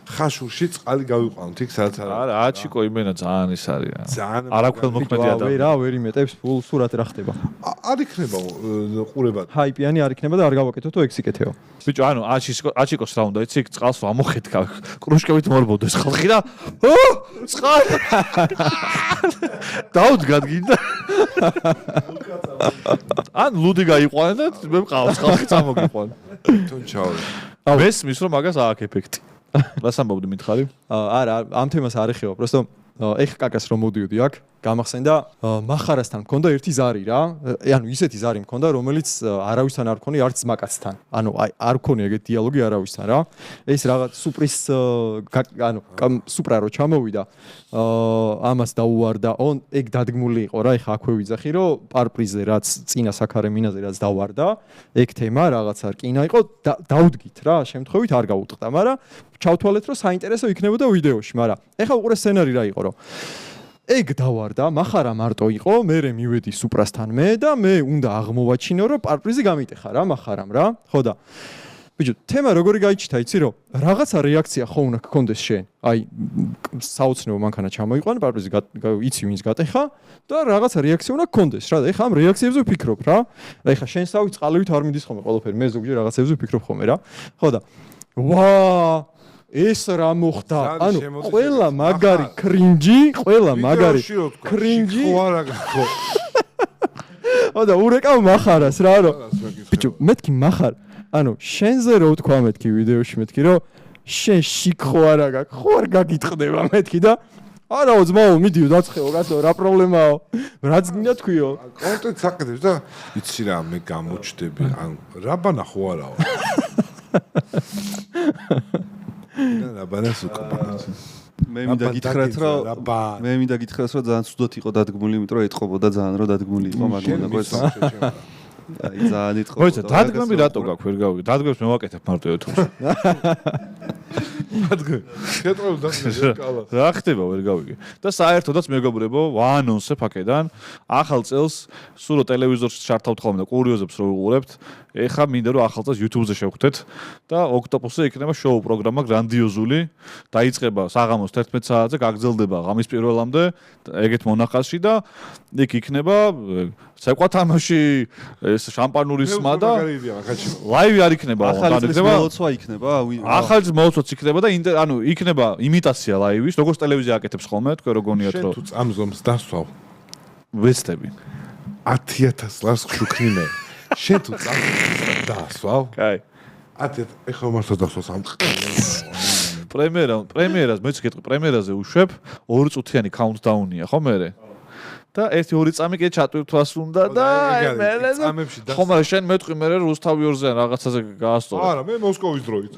ხაშურში წყალი გავიყვანოთ იქ სადაც არა აჩიკო იმენა ძალიან ის არის რა ძალიან არა ქველმოქმედი ადამიანი რა ვერ იმეტებს ფულ სურათი რა ხდება არ იქნება ყურება ჰაიპიანი არ იქნება და არ გავაკეთოთ ეგ სიკეთეო ბიჭო ანუ აჩიკოს რა უნდა იცი წყალს ამოხეთქა კრუშკებით მორბოდეს ხალხი და წყალი დაუდგად გინდა ან ლუდი გაიყვანა და მე მყავს ხალხი წამოგიყვანა თუნ ჩაური მესმის რომ მაგას ააქ ეფექტი რას ამბობდი მითხარი არა ამ თემას არ ეხება просто ეხ კაკას რომ მოდიოდი აქ გამახსენდა მახარასთან მქონდა ერთი ზარი რა ანუ ისეთი ზარი მქონდა რომელიც არავისთან არ მქონი არც მაკაცთან ანუ აი არ მქონი ეგეთ დიალოგი არავისთან რა ეს რაღაც სუპრის ანუ სუპრა რო ჩამოვიდა ამას დაუვარდა ეგ დადგმული იყო რა ეხა აქვე ვიძახი რომ პარპრიზე რაც წინა საქარე მინაზე რაც დავარდა ეგ თემა რაღაცა რკინა იყო დაუდგით რა შემთხვევით არ გაუტყდა მაგრამ ჩავთვალეთ რომ საინტერესო იქნებოდა ვიდეოში მაგრამ ეხა უყურე სცენარი რა იყო რომ ეგ დავარდა, מחარა მარტო იყო, მე მივედი სუპრასთან მე და მე უნდა აღმოვაჩინო, რომ პარპრიზი გამიტეხა რა, מחარამ რა. ხო და ბიჭო, თემა როგორი გაიჩიტა, იცი რომ რაღაცა რეაქცია ხო უნდა გქონდეს შენ. აი, საოცნებო მანქანა ჩამოიყვანა, პარპრიზი იცი ვინც გატეხა და რაღაცა რეაქცია უნდა გქონდეს რა. და ეხა ამ რეაქციებზე ვფიქრობ რა. და ეხა შენსავით წყალივით არ მიდის ხოლმე ყველაფერი, მე ზოგჯერ რაღაცებზე ვფიქრობ ხოლმე რა. ხო და ვა ეს რა მოხდა? ანუ ყველა მაგარი კრინჯი, ყველა მაგარი კრინჯი. ხო არა გახო. და ურეკავ מחარას რა რომ ბიჭო, მეთქი מחარ. ანუ შენზე რო ვთქვა მეთქი ვიდეოში მეთქი რომ შენ შიქ ხო არა გაქვს, ხო არ გაგიტყდება მეთქი და არაო ძმაო, მიდიო დაწყეო, გასო რა პრობლემაო? რაც გინდა თქვიო. კონტენტს აკეთებს და იცი რა მე გამოჩდები. ანუ რაბანა ხო არაო. რაბანას უკბა. მე მინდა გითხრათ რომ ძალიან ცუდად იყო დადგმული, იმიტომ რომ ეთყობოდა ძალიან რომ დადგმული იყო, მაგრამ ნაგვეცა. აი ძალიან ეთყობოდა. ხო, დადგმები რატო გაქვს ვერ გავიგე. დადგმებს მე ვაკეთებ მარტო YouTube-ში. დადგმები. შეტყობ დადგმები კალა. რა ხდება ვერ გავიგე. და საერთოდაც მეგობრებო, ვაანონსებ აქედან ახალ წელს სულ ტელევიზორში ჩართავთ ხოლმე და კურიოზებს რო ვუყურებთ. ეხა მინდა რომ ახალ წელს YouTube-ზე შევხვდეთ და ოქტოპუსზე იქნება შოუ პროგრამა გრანდიოზული. დაიწყება საღამოს 11 საათზე, გაგრძელდება ღამის პირველამდე, ეგეთ მონახაზში და იქ იქნება ცეკვა თამაში, ეს შამპანურის სმა და ლაივი არ იქნება, ახალი მოლოცვა იქნება, ახალი მოლოცვაც იქნება და ანუ იქნება იმიტაცია ლაივის, როგორც ტელევიზია აკეთებს ხოლმე, თქვენ რო გონიათ რომ შენ თუ წამზომს დასვავ, ვეცდები. 10,000 ლარს ხშუქნი მე. შენ თუ წამზომს დასვავ? კაი. 10,000 ეხლა მართლა დასვავს ამ პრემიერას მეც გეტყვი პრემიერაზე უშვებ 2 წუთიანი კაუნტდაუნია ხო მერე და 1-2 წამი კიდე ჩატვირთვას უნდა და მე წამებში და ხომ არა შენ მეტყვი მე რუსთავიორზე რაღაცაზე გაასწორე. არა, მე მოსკოვის დროით.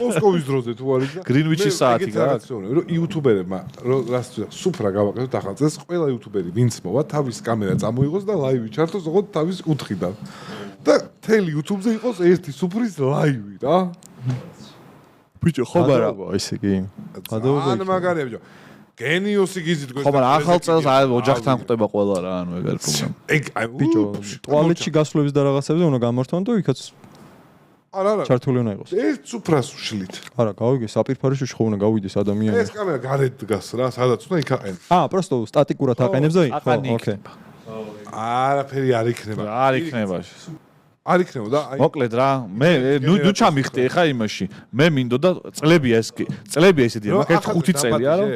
მოსკოვის დროზე თუ არის და გრინვიჩის საათი გაქვს. რომ იუთუბერებმა რას სუფრა გავაკეთოთ ახალწელს, ყველა იუთუბერი ვინც მოვა, თავის კამერა წამოიღოს და ლაივი ჩართოს, ოღონდ თავის კუთხიდან. და თელი YouTube-ზე იყოს ერთი სუფრის ლაივი რა. ბიჭო, ხომ არა, ესე იგი. ან მაგარია ბიჭო. გენიოსი გიზით გვესწრებს. ხომ არა ახალ წელს ოჯახთან ხვდება ყველა რა, ანუ ეგ არის პრობლემა. ეგ აი ბიჭო, ტუალეტში გასვლების და რაღაცებზე უნდა გამართონ და იქაც არა. ჩართული უნდა იყოს. ერთ სუფრას უშლით. არა, გავიგე, საპირფარეში ხო უნდა გავიდეს ადამიანი. ეს კამერა გარეთ დგას რა, სადაც უნდა იქ აყენ. პროსტო სტატიკურად აყენებს და ხო, ოკეი. არაფერი არ იქნება. არ იქნება. არ იქნება და აი მოკლედ რა, მე ნუ ჩამიხტე ხა იმაში. მე მინდოდა წლებია ეს წლებია ესეთი, მაგალითად 5 წელი არა?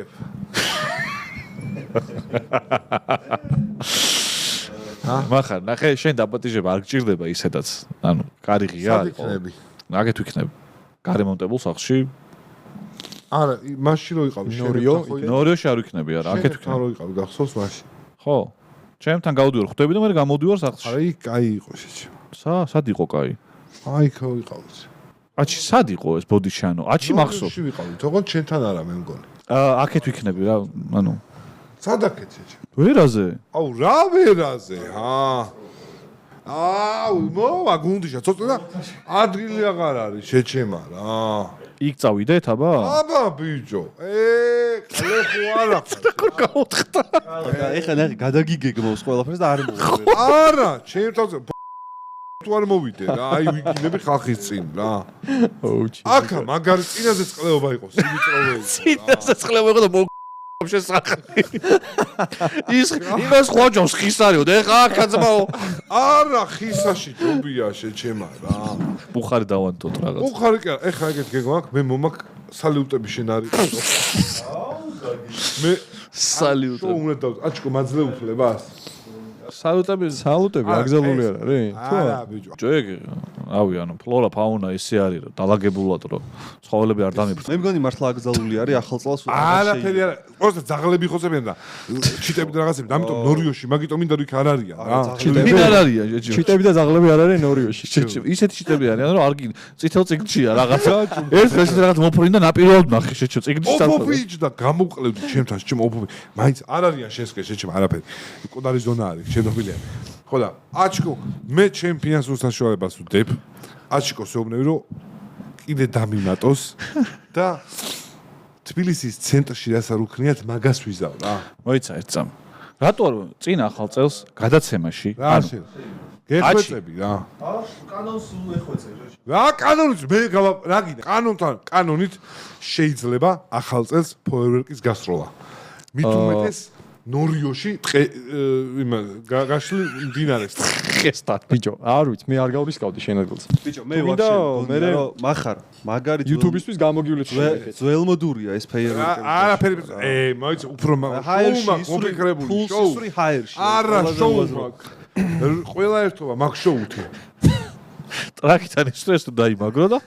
მახარ, ნახე, შენ დაპატიჟება არ გჭირდება ისედაც. ანუ კარიღია არის. იქნები. აგეთ ვიქნები. გარემონტებულ სახლში. არა, მაშინ რო იყავი ნორიოში არ ვიქნები არა, აგეთ შენ რო იყავი გახსოვს მაშინ. ხო. ჩემთან გავდივარ ხვდები და მე გამოდივარ სახლში. არა, იქ კაი იყო შეჭი. სად იყო კაი? აი ხო იყავით. აჩი სად იყო ეს ბოდიში ანუ? აჩი მახსოვს. ნორიოში ვიყავით, თქო ჩვენთან არა მე მგონი. აქეთ ვიქნები რა, ანუ სადაკეთ შეჭი. ვერაზე? აუ რა ვერაზე? აუ მოვა გუნდიშა ცოტა და ადგილი აღარ არის შეჩემა რა. იქ წავიდეთ აბა? აბა ბიჭო, ყლე ხო არა. როგორ გაუთხდა? ეხლა ნახე გადაგიგეგმავს ყველაფერს და არ მოვიდა. არა, ჩემ თავზე თუ არ მოვიდე რა, აი ვიგინები ხალხის წინ რა. ოუჩი. აქა მაგარი წინაზე წყლეობა იყოს, იმიწროველი. წინაზე წყლეობა იყო და შესახი. იმას ხვაჯავს ხის არისო და ეხა აქა ძმაო. არა, ხისაში ჯობია შეჩემა რა. ბუხარი დავანთოთ რაღაც. ბუხარი კი არა, ეხა ეგეთ გეგმა აქვს, მე მომაკ სალიუტები შენ არის. მე სალიუტები. შო უნდა დავწ, აჩკო მაძლე უფლებას. სალუტები აგზელული არ არის? არა ბიჭო. ჯეგ, რავი, ანუ ფლორა, ფაუნა ისე არის რომ დაალაგებულად რომ ცხოველები არ დამიფრთხილოს. მე მგონი მართლა აგზალული არის ახალ წელს. არაფერი არა. просто ძაღლები ხოცებიან და ჩიტები და რაღაცები, ამიტომ ნორიოში, მაგიტომ მინდა რომ იქ არ არიან რა. ვინ არ არიან? ჩიტები და ზაღლები არ არიან ნორიოში. ისეთი ჩიტები არიან რომ არ გინ წითელ წიგნშია რაღაცა. ერთ ეს რაღაც მოფრინდა ნაპირულად ნახე შეჭო წიგნში სათვალე. ოფოფიჯ და გამოვყლევდი ჩემთან, ჩემ ოფოფი. მაინც არ არიან შენსკე შეჭმა არაფერი. კოდარი ზონა არის, შედობილია. ხო და აჩკო მე ჩემ ფინანსურ საშუალებას ვდებ. აჩკო შეუბნები რომ კიდე დამიმატოს და თბილისის ცენტრში რას არ უქნიათ მაგას ვიზავ რა. მოიცა ერთ წამ. რატო არ წინ ახალ წელს გადაცემაში? ანუ გეხვეწები რა. კანონს უეხვეწე. რა კანონით მე რა გინდა? კანონით შეიძლება ახალ წელს ფოიერვერკის გასროლა. მით უმეტეს ნორიოში გაშლი მდინარეს. ხესთან. ბიჭო, არ ვიცი, მე არ გავრისკავდი შენ ადგილს. ბიჭო, მე ვახშე, მახარ, მაგარი YouTube-ისთვის გამოგივლეთ შენ. ძველმოდურია ეს ფეიერვერკები. არაფერი, მოიცა უფრო მოფიქრებული შოუ. სუსრი ჰაერში. არა, შოუ მაქვს. ყველა ერთობა მაგ შოუთი. ტრაკიდან ისტრეს თუ დაიმაგრო და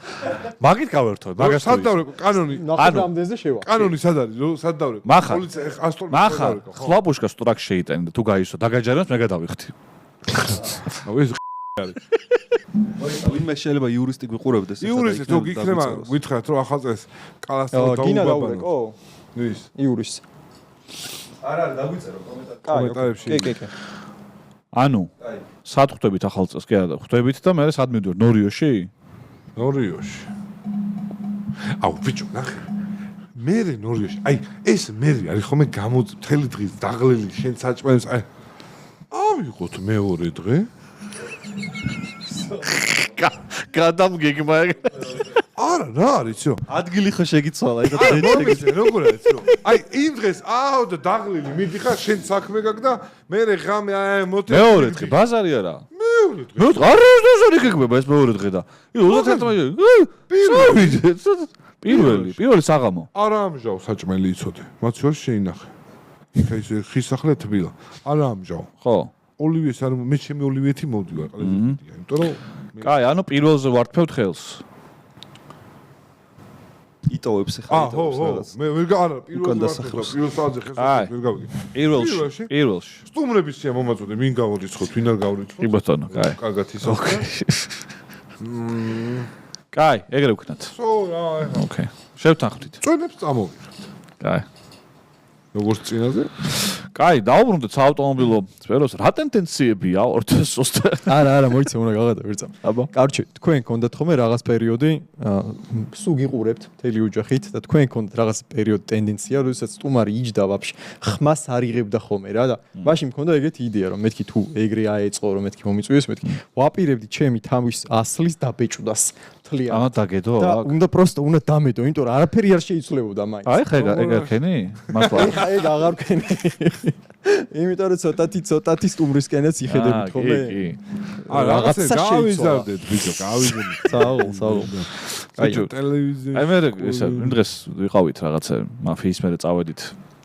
მაგით გავერთო, მაგას სად დავრეკო კანონი? ნახევრამდეზე შევა. კანონი სად არის? სად დავრეკო? პოლიცია ასტოლი. მახარ, ხლაპუშკას ტრაკ შეიტანე და თუ გაისო, დაგაჯარებს მე გადავიხდი. აუ ეს არის. ვინმე შეიძლება იურისტი გვიყურებდეს ახლა. იურისტი თუ გიქნება, გითხრათ რომ ახალწელს კალასტელო გინა დაუბაბანო. დაურეკო? ვის? იურისტს. არა, დაგვიწერო კომენტარებში. კი. ანუ სად ხვდებით ახალ წელს? კი არა, ხვდებით და მე სად მივდივარ? ნორიოში? ნორიოში. აუ ბიჭო, ნახე. მე ნორიოში. აი, ეს მე არის ხომ მე მთელი დღის დაღლილი შენ საჭმელს. აი. ავიღოთ მეორე დღე. გადამგეგმა. არა, რა არის იცი? ადგილი ხო შეგიცვალა, ეხლა როგორ არის რომ აი იმ დღეს აუ და დაღლილი მიდიხარ შენ საქმე გაქვს და მე ღამე აი მოთე მეორე დღე ბაზარი არა მეორე დღე არა ზუსტად იქნება ეს მეორე დღე და 31 პირველი საღამო არა ამჟავ საჭმელი იცოდე მათ შორის შეინახე იქა ის ხისახლე თბილა არა ამჟავ ხო ოლივიეს არ მე ჩემი ოლივიეთი მოვდივარ ყველაზე მეტია იმიტომ რომ კაი ანუ პირველზე ვართფევთ ხელს იტოვებს ახლა მე ვერ არა პირველ საათზე ხეს ვერ გავიგე. პირველში. სტუმრების სია მომაწოდე, ვინ გავრიცხოთ, ვინ არ გავრიცხოთ? კი ბატონო, კაი. კარგად ისო. კაი, ეგრე ვქნათ. ოკეი. შევთანხმდით. წვენებს წამოვიღოთ. კაი. როგორც წინაზე? კაი, დაუბრუნდეთ საავტომობილო სფეროს. რა ტენდენციებია 2020? არა, მოიცა უნდა გავადა ვერცა. აბა. კარჩი, თქვენ გქონდათ ხოლმე რაღაც პერიოდი, სულ გიყურებთ მთელი ოჯახით და თქვენ გქონდათ რაღაც პერიოდი ტენდენცია, როდესაც სტუმარი იჯდა ვაფშე, ხმას არ იღებდა ხოლმე რა და მაშინ მქონდა ეგეთი იდეა, რომ მეთქი თუ ეგრე აეწყო, რომ მეთქი მომიწვიეს, მეთქი ვაპირებდი ჩემი თამის ასლის დაბეჭდას. ამა დაგედო? და უნდა უნდა დამედო, იმიტომ რომ არაფერი არ შეიცვლებოდა მაინც. აი ხა ეგ არქენი? მართლა. ხა ეგ აღარ ვქენი. იმიტომ რომ ცოტათი სტუმრისკენაც იხედებით ხოლმე. კი. რაღაცა გავიზარდეთ ბიჭო, გავიზარდეთ. საულ. აი ტელევიზია. აი მე ესა იმ დღეს ვიყავით რაღაცა მაფიის მერე წავედით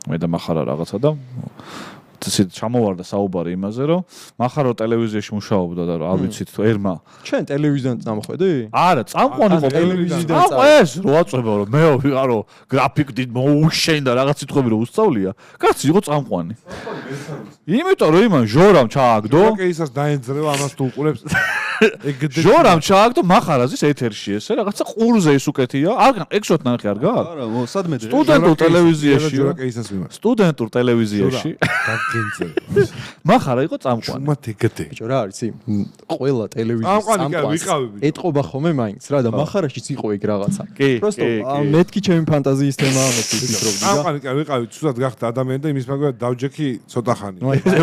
მე და მახარა რაღაცა და ცით ჩამოვარდა საუბარი იმაზე რომ მახარო ტელევიზიაში მუშაობდა და არ ვიცით თუ ერმა ჩვენ ტელევიზიიდან წამოხვედი? არა წამყვანი იყო ტელევიზიიდან ეს რო აწვება რომ მე ვიყარო გრაფიკი მოუშენ და რაღაც სიტყვები რო უსწავლია კაცი იყო წამყვანი იმიტომ რომ იმან ჟორამ ჩააგდო კეისას დაენძრევა ამას თუ უყურებს ჟორამ ჩააგდო მახარაზის ეთერში ესე რაღაცა ყურზე ის უკეთია არ ექსოთ ნახე არ გაქვს არა სადმე სტუდენტურ ტელევიზიაში ჟორა კეისას მიმართ სტუდენტურ ტელევიზიაში მახარა იყო წამყვანი. შუმათ ეგეთე. ბიჭო რა არის ი? ყველა ტელევიზიის წამყვანს ეტყობა ხოლმე მაინც რა და მახარაშიც იყო ეგ რაღაცა. პროსტო მეთქი ჩემი ფანტაზიის თემა მეთქი ფიქრობდი და. წამყვანი კი ვიყავი, ცუდად გახდა ადამიანი და იმის მაგალითად დავჯექი ცოტა ხანი.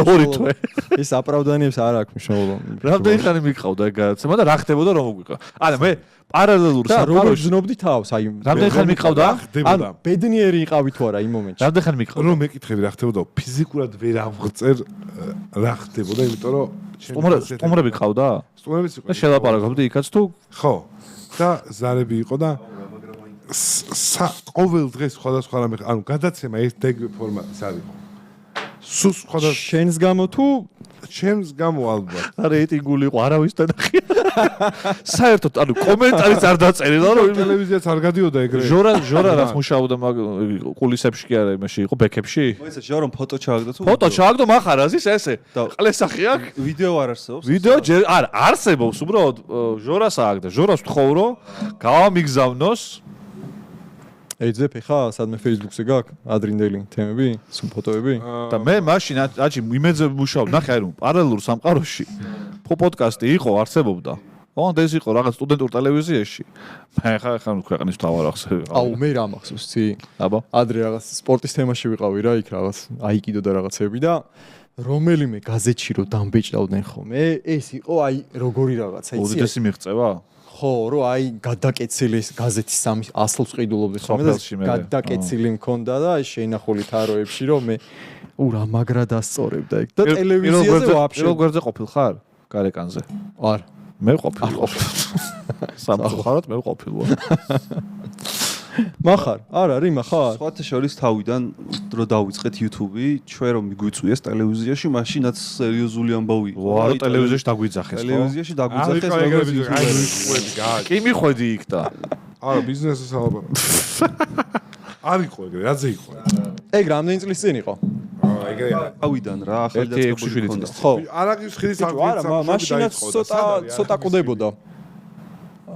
ორი თვე. ეს აპრავდანიებს არ აქვს მნიშვნელობა. რამდენი ხანი მიყავდა ეგ გადაცემა და რა ხდებოდა რომ მოგვიყვა. არა მე პარალელურ და როგორ გზნობდი თავს აი რამდენი ხანი მიყავდა? ანუ ბედნიერი იყავი თუ არა იმ მომენტში. რამდენი ხანი მიყავდა? რომ მეკითხები რა ხდებოდა ფიზიკურად ვერ ავღწერ რა ხდებოდა იმიტომ რომ სტუმრები ყავდა? სტუმრებიც იყო. და შელაპარაკობდი იქაც თუ ხო. და ზარები იყო და ყოველ დღეს სხვადასხვა რამე ანუ გადაცემა ერთ და იგივე ფორმატის არის. სულ სხვადასხვა შენს გამო თუ ჩემს გამო ალბათ. რეიტინგული იყო არავის დანახია. საერთოდ ანუ კომენტარიც არ დაწერილა რომ ტელევიზიაც არ გადიოდა ეგრე. ჟორა რა მუშაობდა კულისებში კი არა იმაში იყო ბექებში? მოიცა ჟორომ ფოტო ჩააგდო თუ ფოტო ჩააგდო მახარაზის ესე. ყლესახი აქვს? ვიდეო არ არსებობს? ვიდეო არა არსებობს უბრალოდ ჟორას ააგდა. ჟორას ვთხოვ რომ გავამიგზავნოს ეძებ ხა სადმე Facebook-ზე გაქვს ადრინდელი თემები, სულ ფოტოები და მე მაშინ აჭი იმედზე მუშაობ, ნახე აი რომ პარალელურ სამყაროში პოდკასტი იყო, არსებობდა. ოღონდ ეს იყო რაღაც სტუდენტურ ტელევიზიაში. მე ხა ქვეყნის თავარ ახსენე. აუ მე რა მახსოვს ცი? აბა. ადრე რაღაც სპორტის თემაში ვიყავი რა, იქ რაღაც აიკიდო და რაღაცები და რომელიმე გაზეთში რო დამბეჭდავდნენ ხოლმე, ეს იყო აი როგორი რაღაცა იცი? უდიდესი მიღწევა? ხო, რომ აი გადაკეცილი გაზეთის 100 ყიდულობდი ხოლმე და გადაკეცილი მქონდა და შეინახული თაროებში რომ მე რა მაგრა დასწორებდა ეგ და ტელევიზიაზე ვაფშე პირველ გვერდზე ყოფილ ხარ? გარეკანზე. არ. მე ყოფილი ვარ. სამწუხაროდ მე ყოფილი ვარ. მახარ? არ არის მახარ? სხვათა შორის თავიდან რო დავიწყეთ YouTube-ი, ჩვენ რომ მიგვიწვიეს ტელევიზიაში, მაშინაც სერიოზული ამბავი იყო. ვარო ტელევიზიაში დაგვიძახეს, ხო? ტელევიზიაში დაგვიძახეს როგორც YouTube-ი. კი მიხვედი იქ და. არა, ბიზნესის ალაბარა. არ იყო ეგრე, რაზე იყო? ეგ რამდენი წლის წინ იყო? ეგრე თავიდან რა, ახალი დაწყებული ქონდა. ხო. არაღის ხიდის არა, მაშინაც ცოტა ყდებოდა.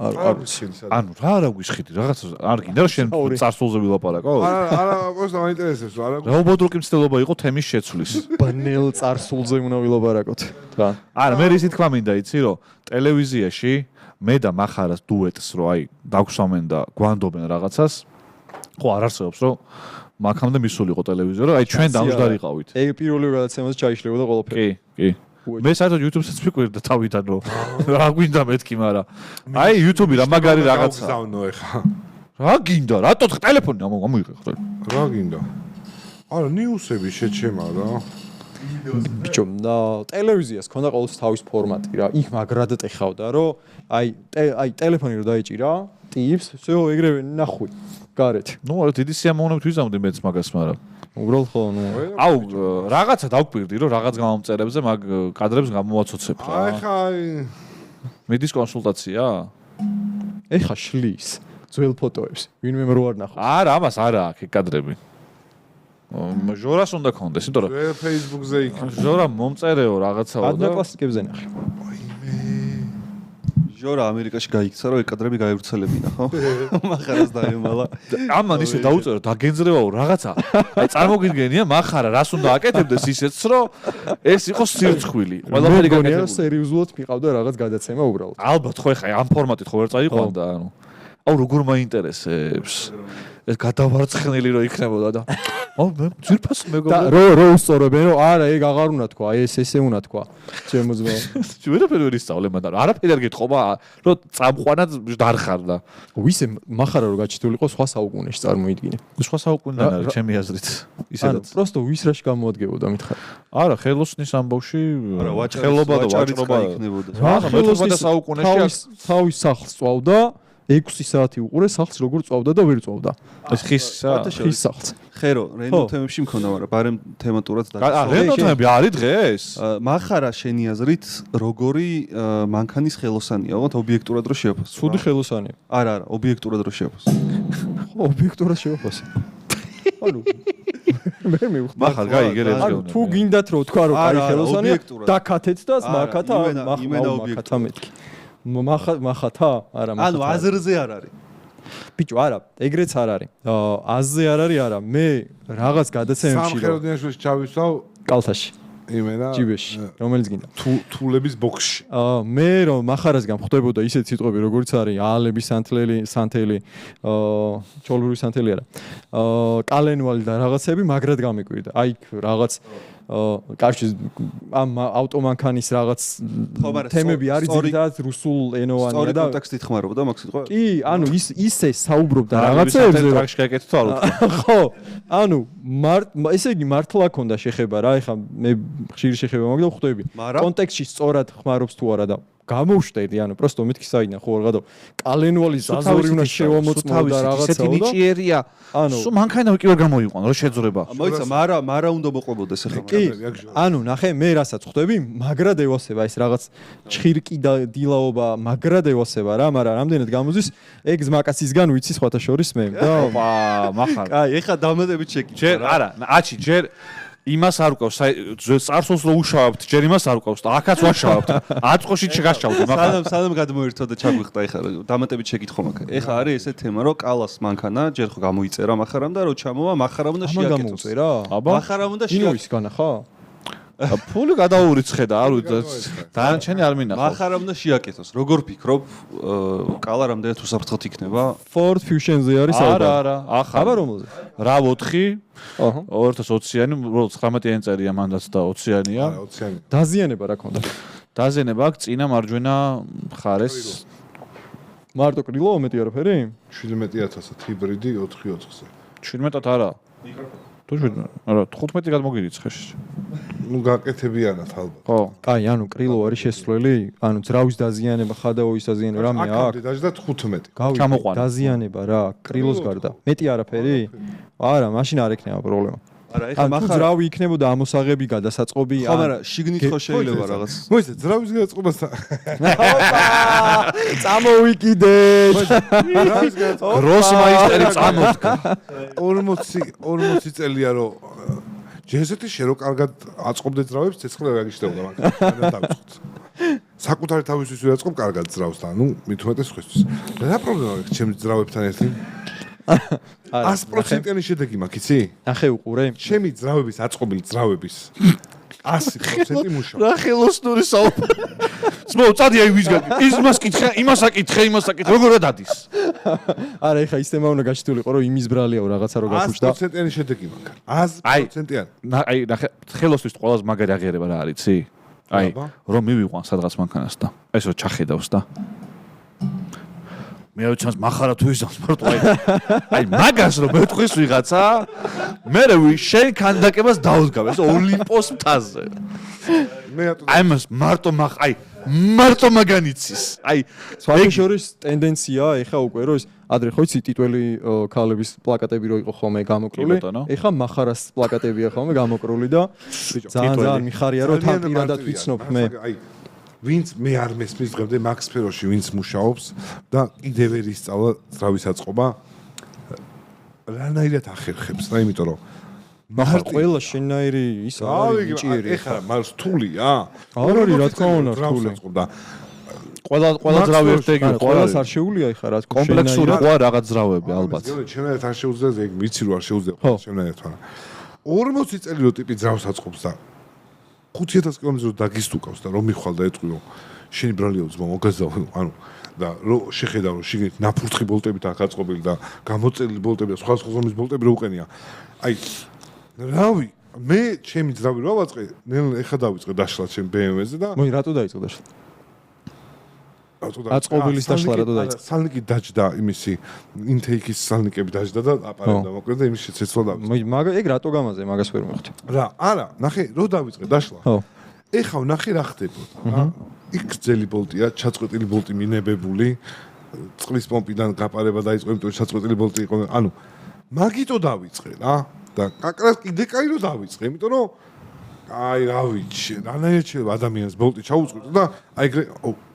ანუ რა არა გვიშხიდი რაღაც არ გინდა შენ წარსულზე ვილაპარაკო? არა, просто მაინტერესებს რა. რობოტური მცდელობა იყო თემის შეცვლის. ბნელ წარსულზე უნდა ვილაპარაკოთ. რა. არა, მე ისე თქვა მინდა იცი რომ ტელევიზიაში მე და მახარას დუეტს რო აი დაგვსვამენ და გვანდობენ რაღაცას. ხო, არ არსებობს რომ მაგამდე მისულიყო ტელევიზია რომ აი ჩვენ დამჯდარიყავით. ეგ პირველი გადაცემაზე ჩაიშლებოდა ყველაფერი. კი. მე საერთოდ YouTube-საც ვიკვირდა თავიდან რომ რა გვინდა მეთქი, მაგრამ აი YouTube-ი რა მაგარი რაღაცა. გავგზავნო ეხა. რა გინდა? რატო ტელეფონი ამოიღე ხო? რა გინდა? არა, ნიუსები შეჩემა რა. ბიჭო, ტელევიზიას ქონდა ყოველთვის თავის ფორმატი რა. იქ მაგრად ეხავდა რომ აი ტელეფონი რო დაიჭირა, ტიპს, всё ეგრევე ნახვი. გარეთ. ნუ არა დიდი სიამოვნებით ვიზამდი მეც მაგას, მაგრამ უბრალოდ ხო, ნუ აუ რაღაცა დავკვირდი რომ რაღაც გამომწერებზე მაგ კადრებს გამოვაცოცებ რა. აი ხა მიდის კონსულტაცია? ეხა შლის. ძველ ფოტოებს. ვინმე რო არ ნახოს. არა, ამას არა აქვს კადრები. ჟორას უნდა კონდეს, იმიტომ რომ Facebook-ზე იქ. ჟორა მომწერეო რაღაცაო და ადნაკლასიკებზე ნახე. ჟორა ამერიკაში გაიქცა რომ ეკადრები გაივრცელებინა, ხო? მახარას დაემალა. ამან ისე დაუწერო, დაგენძრევაო რაღაცა. აი წარმოგიდგენია, მახარა რას უნდა აკეთებდეს ისეც, რომ ეს იყოს სირცხვილი. ყველაფერი გაგაკეთებული. გაკეთებული. სერიოზულად მიყავდა რაღაც გადაცემა უბრალოდ. ალბათ ხო ეხა ამ ფორმატით ხო ვერ წაიყვანდა, ანუ. აუ როგორ მაინტერესებს. ეს გადავარცხნილი რო იქნებოდა და მე ძირფას და მეგობრებო რო უსწორებენ რომ არა ეგ აღარ უნდა თქვა აი ესე უნდა თქვა ჩემო ძმა ვერაფერი ვერ ისწავლე მაგრამ არაფერი არ გეთხოვა რომ წამყვანად დარხარ და ვისე მახარა რომ გაჩიტულიყო სხვა საუკუნეში წარმოიდგინე სხვა საუკუნიდან არის ჩემი აზრით ისედაც პროსტო ვის რაში გამოადგებოდა მითხარ არა ხელოსნის ამბავში ხელობა და ვაჭრობა იქნებოდა მე საუკუნეში თავის სახლს წვავდა 6 საათი უყურე სახლს როგორ წვავდა და ვერ წვავდა ეს ხისსა ხის სახლს ხერო რენო თემებში მქონდა მაგრამ ბარემ თემატურად და რენო თემები არის დღეს მახარა შენი აზრით როგორი მანქანის ხელოსანია ოღონდ ობიექტურად რო შეაფასო ცუდი ხელოსანია არა ობიექტურად რო შეაფასო ხო ობიექტურად შეაფასე ანუ მე მივხვდი მახარ გაიგერებს ანუ თუ გინდათ რომ თქვა რომ კაი ხელოსანია დაკათეთ და მაკათა მახათა მეთქი მახათა არა მახათა ანუ აზრზე არ არის ბიჭო არა ეგრეც არ არის აზზე არ არის არა მე რაღაც გადაცემებში სამხედროებაში ჩავისვავ კალთაში იმენა ჯიბეში რომელიც გინდა თულების ბოქსში მე რომ მახარასგან ხვდებოდა ისეთ სიტყვები როგორც არის აალების სანთელი ჩოლური სანთელი არა კალენვალი და რაღაცები მაგრად გამიკვირდა აი რაღაც კავშირ ამ ავტომანქანის რაღაც თემები არის ძირითადად რუსულ ენოვანია და კონტექსტით ხმარობდა მაგ სიტყვა კი ანუ ისე საუბრობდა რაღაცებზე ტრაქში გაიკეთეთ თვალო ხო ანუ ესე იგი მართლა ქონდა შეხება რა ეხა მე ხშირი შეხება მაგ და ხვდები კონტექსტში სწორად ხმარობს თუ არა და გამოვშტედი ანუ პროსტო მეთქი საიდან ხო რაღაცა კალენვალის ზაზორი უნდა შევამოწმო და რაღაცა ისეთი ნიჭიერია ანუ სულ მანქანა კი ვერ გამოიყვან რა შეძრება მოიცა მარა უნდა მოყვებოდეს ახლა კი ანუ ნახე მე რასაც ხვდები მაგრად ევასება ეს რაღაც ჩხირკი და დილაობა მაგრად ევასება რა მაგრამ რამდენად გამოდის ეგ ზმაკაცისგან ვიცი სხვათა შორის მე და მახარ აი ეხა დამატებით შეკითხვა ჯერ არა აჩი ჯერ იმას არ ვკავს წარსულს რო უშავებთ ჯერ იმას არ ვკავს და აქაც ვაშავებთ აწყოში ჩგაშავდე მაგრამ სანამ გადმოერთვა და ჩაგვიხდა ეხლა დამატებით შეკითხვა მაქვს ეხლა არის ესე თემა რომ კალას მანქანა ჯერ ხო გამოიწერა მახარამ და რო ჩამოვა მახარამ უნდა შეაკეთოს მახარამ უნდა ინოვის განა ხო ფული გადაურიცხედა არ დანარჩენი არ მინახავს მახარამ უნდა შეაკეთოს როგორ ფიქრობ კალა რამდენად უსაფრთხოდ იქნება Ford Fusion-ზე არის არა ახლა რომელზე რა 4 2020-იანი 19-იანი წერია მანდაც და 20-იანია 20-იანი დაზიანება რა ქონდა დაზიანება აქვს წინა მარჯვენა მხარეს მარტო კრილო მეტი არაფერი 17,000 ჰიბრიდი 4-4-ზე 17-ად არა არა 15 გადმოგირიცხეს ნუ გაკეთებიანად ალბათ ხო კაი ანუ კრილო არის შესვლელი ანუ ძრავის დაზიანება ხადაოვის დაზიანება რამე აქვს დაჟდა 15 ჩამოყვანა დაზიანება რა კრილოს გარდა მეტი არაფერი არა მაშინ არ ექნება პრობლემა არა ეხლა მახარ ძრავი იქნებოდა ამოსაღები გადასაწყობი ხო მაგრამ შიგნით ხო შეიძლება რაღაც მოიცა ძრავის გადაწყობას წამოვიკიდე ძრავის გადაწყობა გროსმაისტერი წამოვდგა 40 წელია რომ ჯესეთი შერო კარგად აწყობდე ძრავებს ცეცხლი აღიშდებოდა მაგას დავიწყოთ საკუთარი თავისთვის ვიაწყობ კარგად ძრავს და ნუ მით უმეტეს ხისთვის რა პრობლემა აქვს ჩემს ძრავებთან ერთი 100%-იანი შედეგი მაქვს, იცი? ნახე უყურე. ჩემი ძრავების აწყობილი ძრავების 100% მუშაობს. რა ხელოსნური საუბარი. ძმო, წადი აი ვისგან. იმას კითხე, იმას აკითხე, როგორ დადის? არა, ეხა ის თემა უნდა გაჩიტულიყო, რომ იმის ბრალიაო რაღაცა რო გახუშდა. 100%-იანი შედეგი მაქვს. 100%-იანი. აი, ნახე, ხელოსთვის ყველაზე მაგარი აღიარება რა არის, იცი? აი, რომ მივიყვან სადღაც მანქანას და ესო ჩახედავს და მე ვიჩანს מחარა თუ ისავს პორტო აი მაგას რომ მეთქვის ვიღაცა მე შენ კანდაკებას დაუდგავ ეს ოლიმპოს მთაზე აი მას მარტო მაგანიცის აი სხვათა შორის ტენდენცია ეხა უკვე რომ ადრე ხო იცი ტიტველი ქალების პლაკატები რო იყო ხოლმე გამოკრული ეხა מחარას პლაკატებია ხოლმე გამოკრული და ძალიან მიხარია რომ თან პირადად ვიცნობ მე ვინც მე არ მესმის დღემდე მაგ სფეროში ვინც მუშაობს და კიდევ ვერ ისწავლა ძრავის აწყობა რანაირად ახერხებს რა იმიტომ რომ მაგრამ ყველა შენაირი ის არის ჭირი ეხლა მას რთულია არ არის რა თქმა უნდა რთული ყველა ძრავი ერთ-ერთი ყველას არ შეუულია ეხლა რა თქმა უნდა კომპლექსური ყვა რაღაც ძრავები ალბათ შენაირად არ შეუძლია ეგ ვიცი რომ არ შეუძლია შენაირად არა 40 წელი რო ტიპი ძრავს აწყობს და 5000 კილომეტრზე დაგისტუკავს და რომ მიხვალ და ეტყვი რომ შენი ბრალიო ძმა მოგაზავ ანუ და რომ შეხედა რომ შიგნით ნაფურთხი ბოლტებით აქ აწყობილი და გამოწელილი ბოლტები და სხვა ზომის ბოლტები რო უყენია აი რავი მე ჩემი ძრავი რო ავაწყე ნელ ეხა დავიწყე დაშლა ჩემ BMW-ზე და მოი რატო დაიწყო დაშლა აწყობილის დაშლა რატო დაიწყო სალნიკი დაჯდა იმისი ინტეიქის სალნიკები დაჯდა და აპარატა მოკლედ და იმის შეცეცვა დავიწყე მოი მაგ ეგ რატო გამაზე მაგას ვერ მივხვდი რა არა ნახე რო დავიწყე დაშლა ხო ეხა ნახე რა ხდებოდა რა იქ ძელი ბოლტია ჩაწყვეტილი ბოლტი მინებებული წყლის პომპიდან გაპარება დაიწყო იმიტომ რომ ჩაწყვეტილი ბოლტი იყო ანუ მაგიტო დავიწყე რა და კაკრას კიდე კაი რო დავიწყე იმიტომ რომ აი რა ვიცი რანაირად შეიძლება ადამიანს ბოლტი ჩაუწყვეტო და აი ეგრე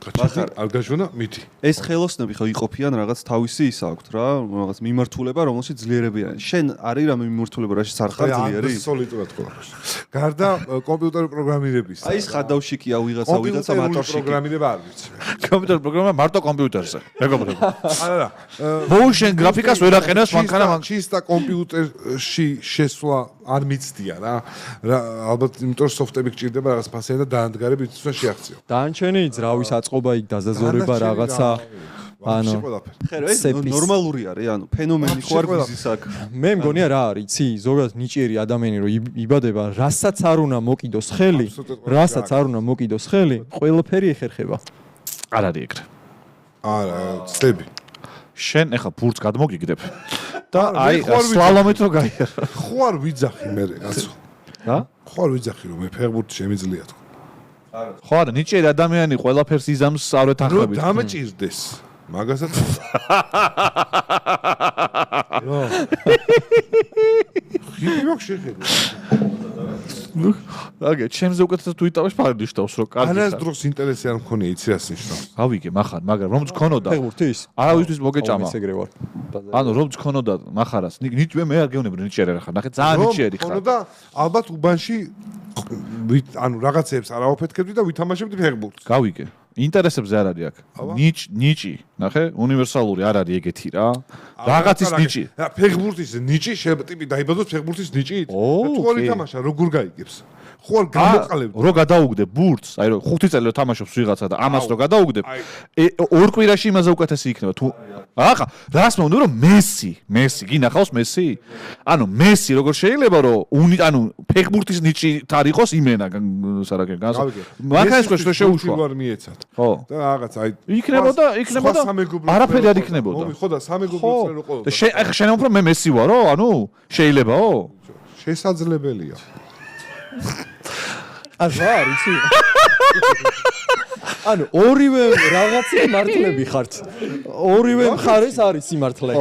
გაჩაღი არ გაჟონა მიდი ეს ხელოსნები ხო იყოფიან რაღაც თავისი ის აქვთ რა რაღაც მიმართულება რომელშიც ძლიერები არიან შენ არის რა მიმართულება რაშიც არ ხარ ძლიერი აბსოლუტურად ხო გარდა კომპიუტერ პროგრამირების აი ეს ხადავში კი ავიღაცა მატორში პროგრამირება არ ვიცი კომპიუტერ პროგრამა მარტო კომპიუტერზე მეგობრებო არა მოუშენ გრაფიკას ვერ აყენებს მანქანა ჩისტა კომპიუტერში შესვლა არ მიცდია რა ალბათ იმიტომ სოფტები გჭირდება რაღაც ფასიანი და დაანდგარებით ის უნდა შეაღწიო დაანჩენი ძრავის აწყობა იქ დაზაზორება რაღაცა ანუ ხერო ეს ნორმალური არის ანუ ფენომენი ხო არ გიზის აქ მე მგონია რა არის იცი ზოგადად ნიჭიერი ადამიანი რო იბადება რასაც არ უნდა მოკიდოს ხელი რასაც არ უნდა მოკიდოს ხელი ყველაფერი ეხერხება არ არის ეგრე არა ცდები შენ ეხა ბურთს გადმოგიგდებ და აი სლალომით რო გაიარა ხო არ ვიძახი მე რაცო რა ხო არ ვიძახი რომ მე ფეხბურთი შემიძლია თქო ხო არა ნიჭიერი ადამიანი ყველაფერს იზამს არ ეთანხმებით რომ დამჭირდეს მაგასაც რა ხიბი მაგ შეხედა აგე ჩემზე უკეთესად თუ იტავებს ფარდიშტავს რო კარგი არასდროს ინტერესი არ მქონია იცი რას ნიშნავს გავიგე მახარ მაგრამ რომ გქონოდა ფეხბურთის არავისთვის მოგეჭამა ეს ეგრე ვარ ანუ რომ გქონოდა მახარას ნიჭ მე არ გეუბნები ნიჭიერი რა ხარ ნახე ძალიან ნიჭიერი ხარ და ალბათ უბანში ანუ რაღაცებს არ აუფეთქებდი და ვითამაშებდი ფეხბურთს გავიგე ინტერესებზე არ არის აქ ნიჭი ნახე უნივერსალური არ არის ეგეთი რა რაღაცის ნიჭი რა ფეხბურთის ნიჭი შეიძლება ტიპი დაიბადოს ფეხბურთის ნიჭით თუ არ ითამაშა როგორ გაიგებს ხო არ გამოყალებ რო გადაუგდებ ბურთს აი რო 5 წელი რო თამაშობს ვიღაცა და ამას რო გადაუგდებ ორ კვირაში იმაზე უკეთესი იქნება თუ ახლა რას მომდო რომ მესი გინახავს მესი ანუ მესი როგორ შეიძლება რომ ანუ ფეხბურთის ნიჭით არ იყოს იმენა სარაკე განსა მანქანის რო შეუშვა ვარ მიეცათ ხო და რაღაც აი იქნებოდა არაფერი არ იქნებოდა ხო და სამეგობროს რო ყოლოდა და ახლა შენ უფრო მე მესი ვარო ანუ შეიძლებაო შესაძლებელია არა იცი ანუ ორივე რაღაცი მართლები ხართ ორივე მხარეს არის სიმართლე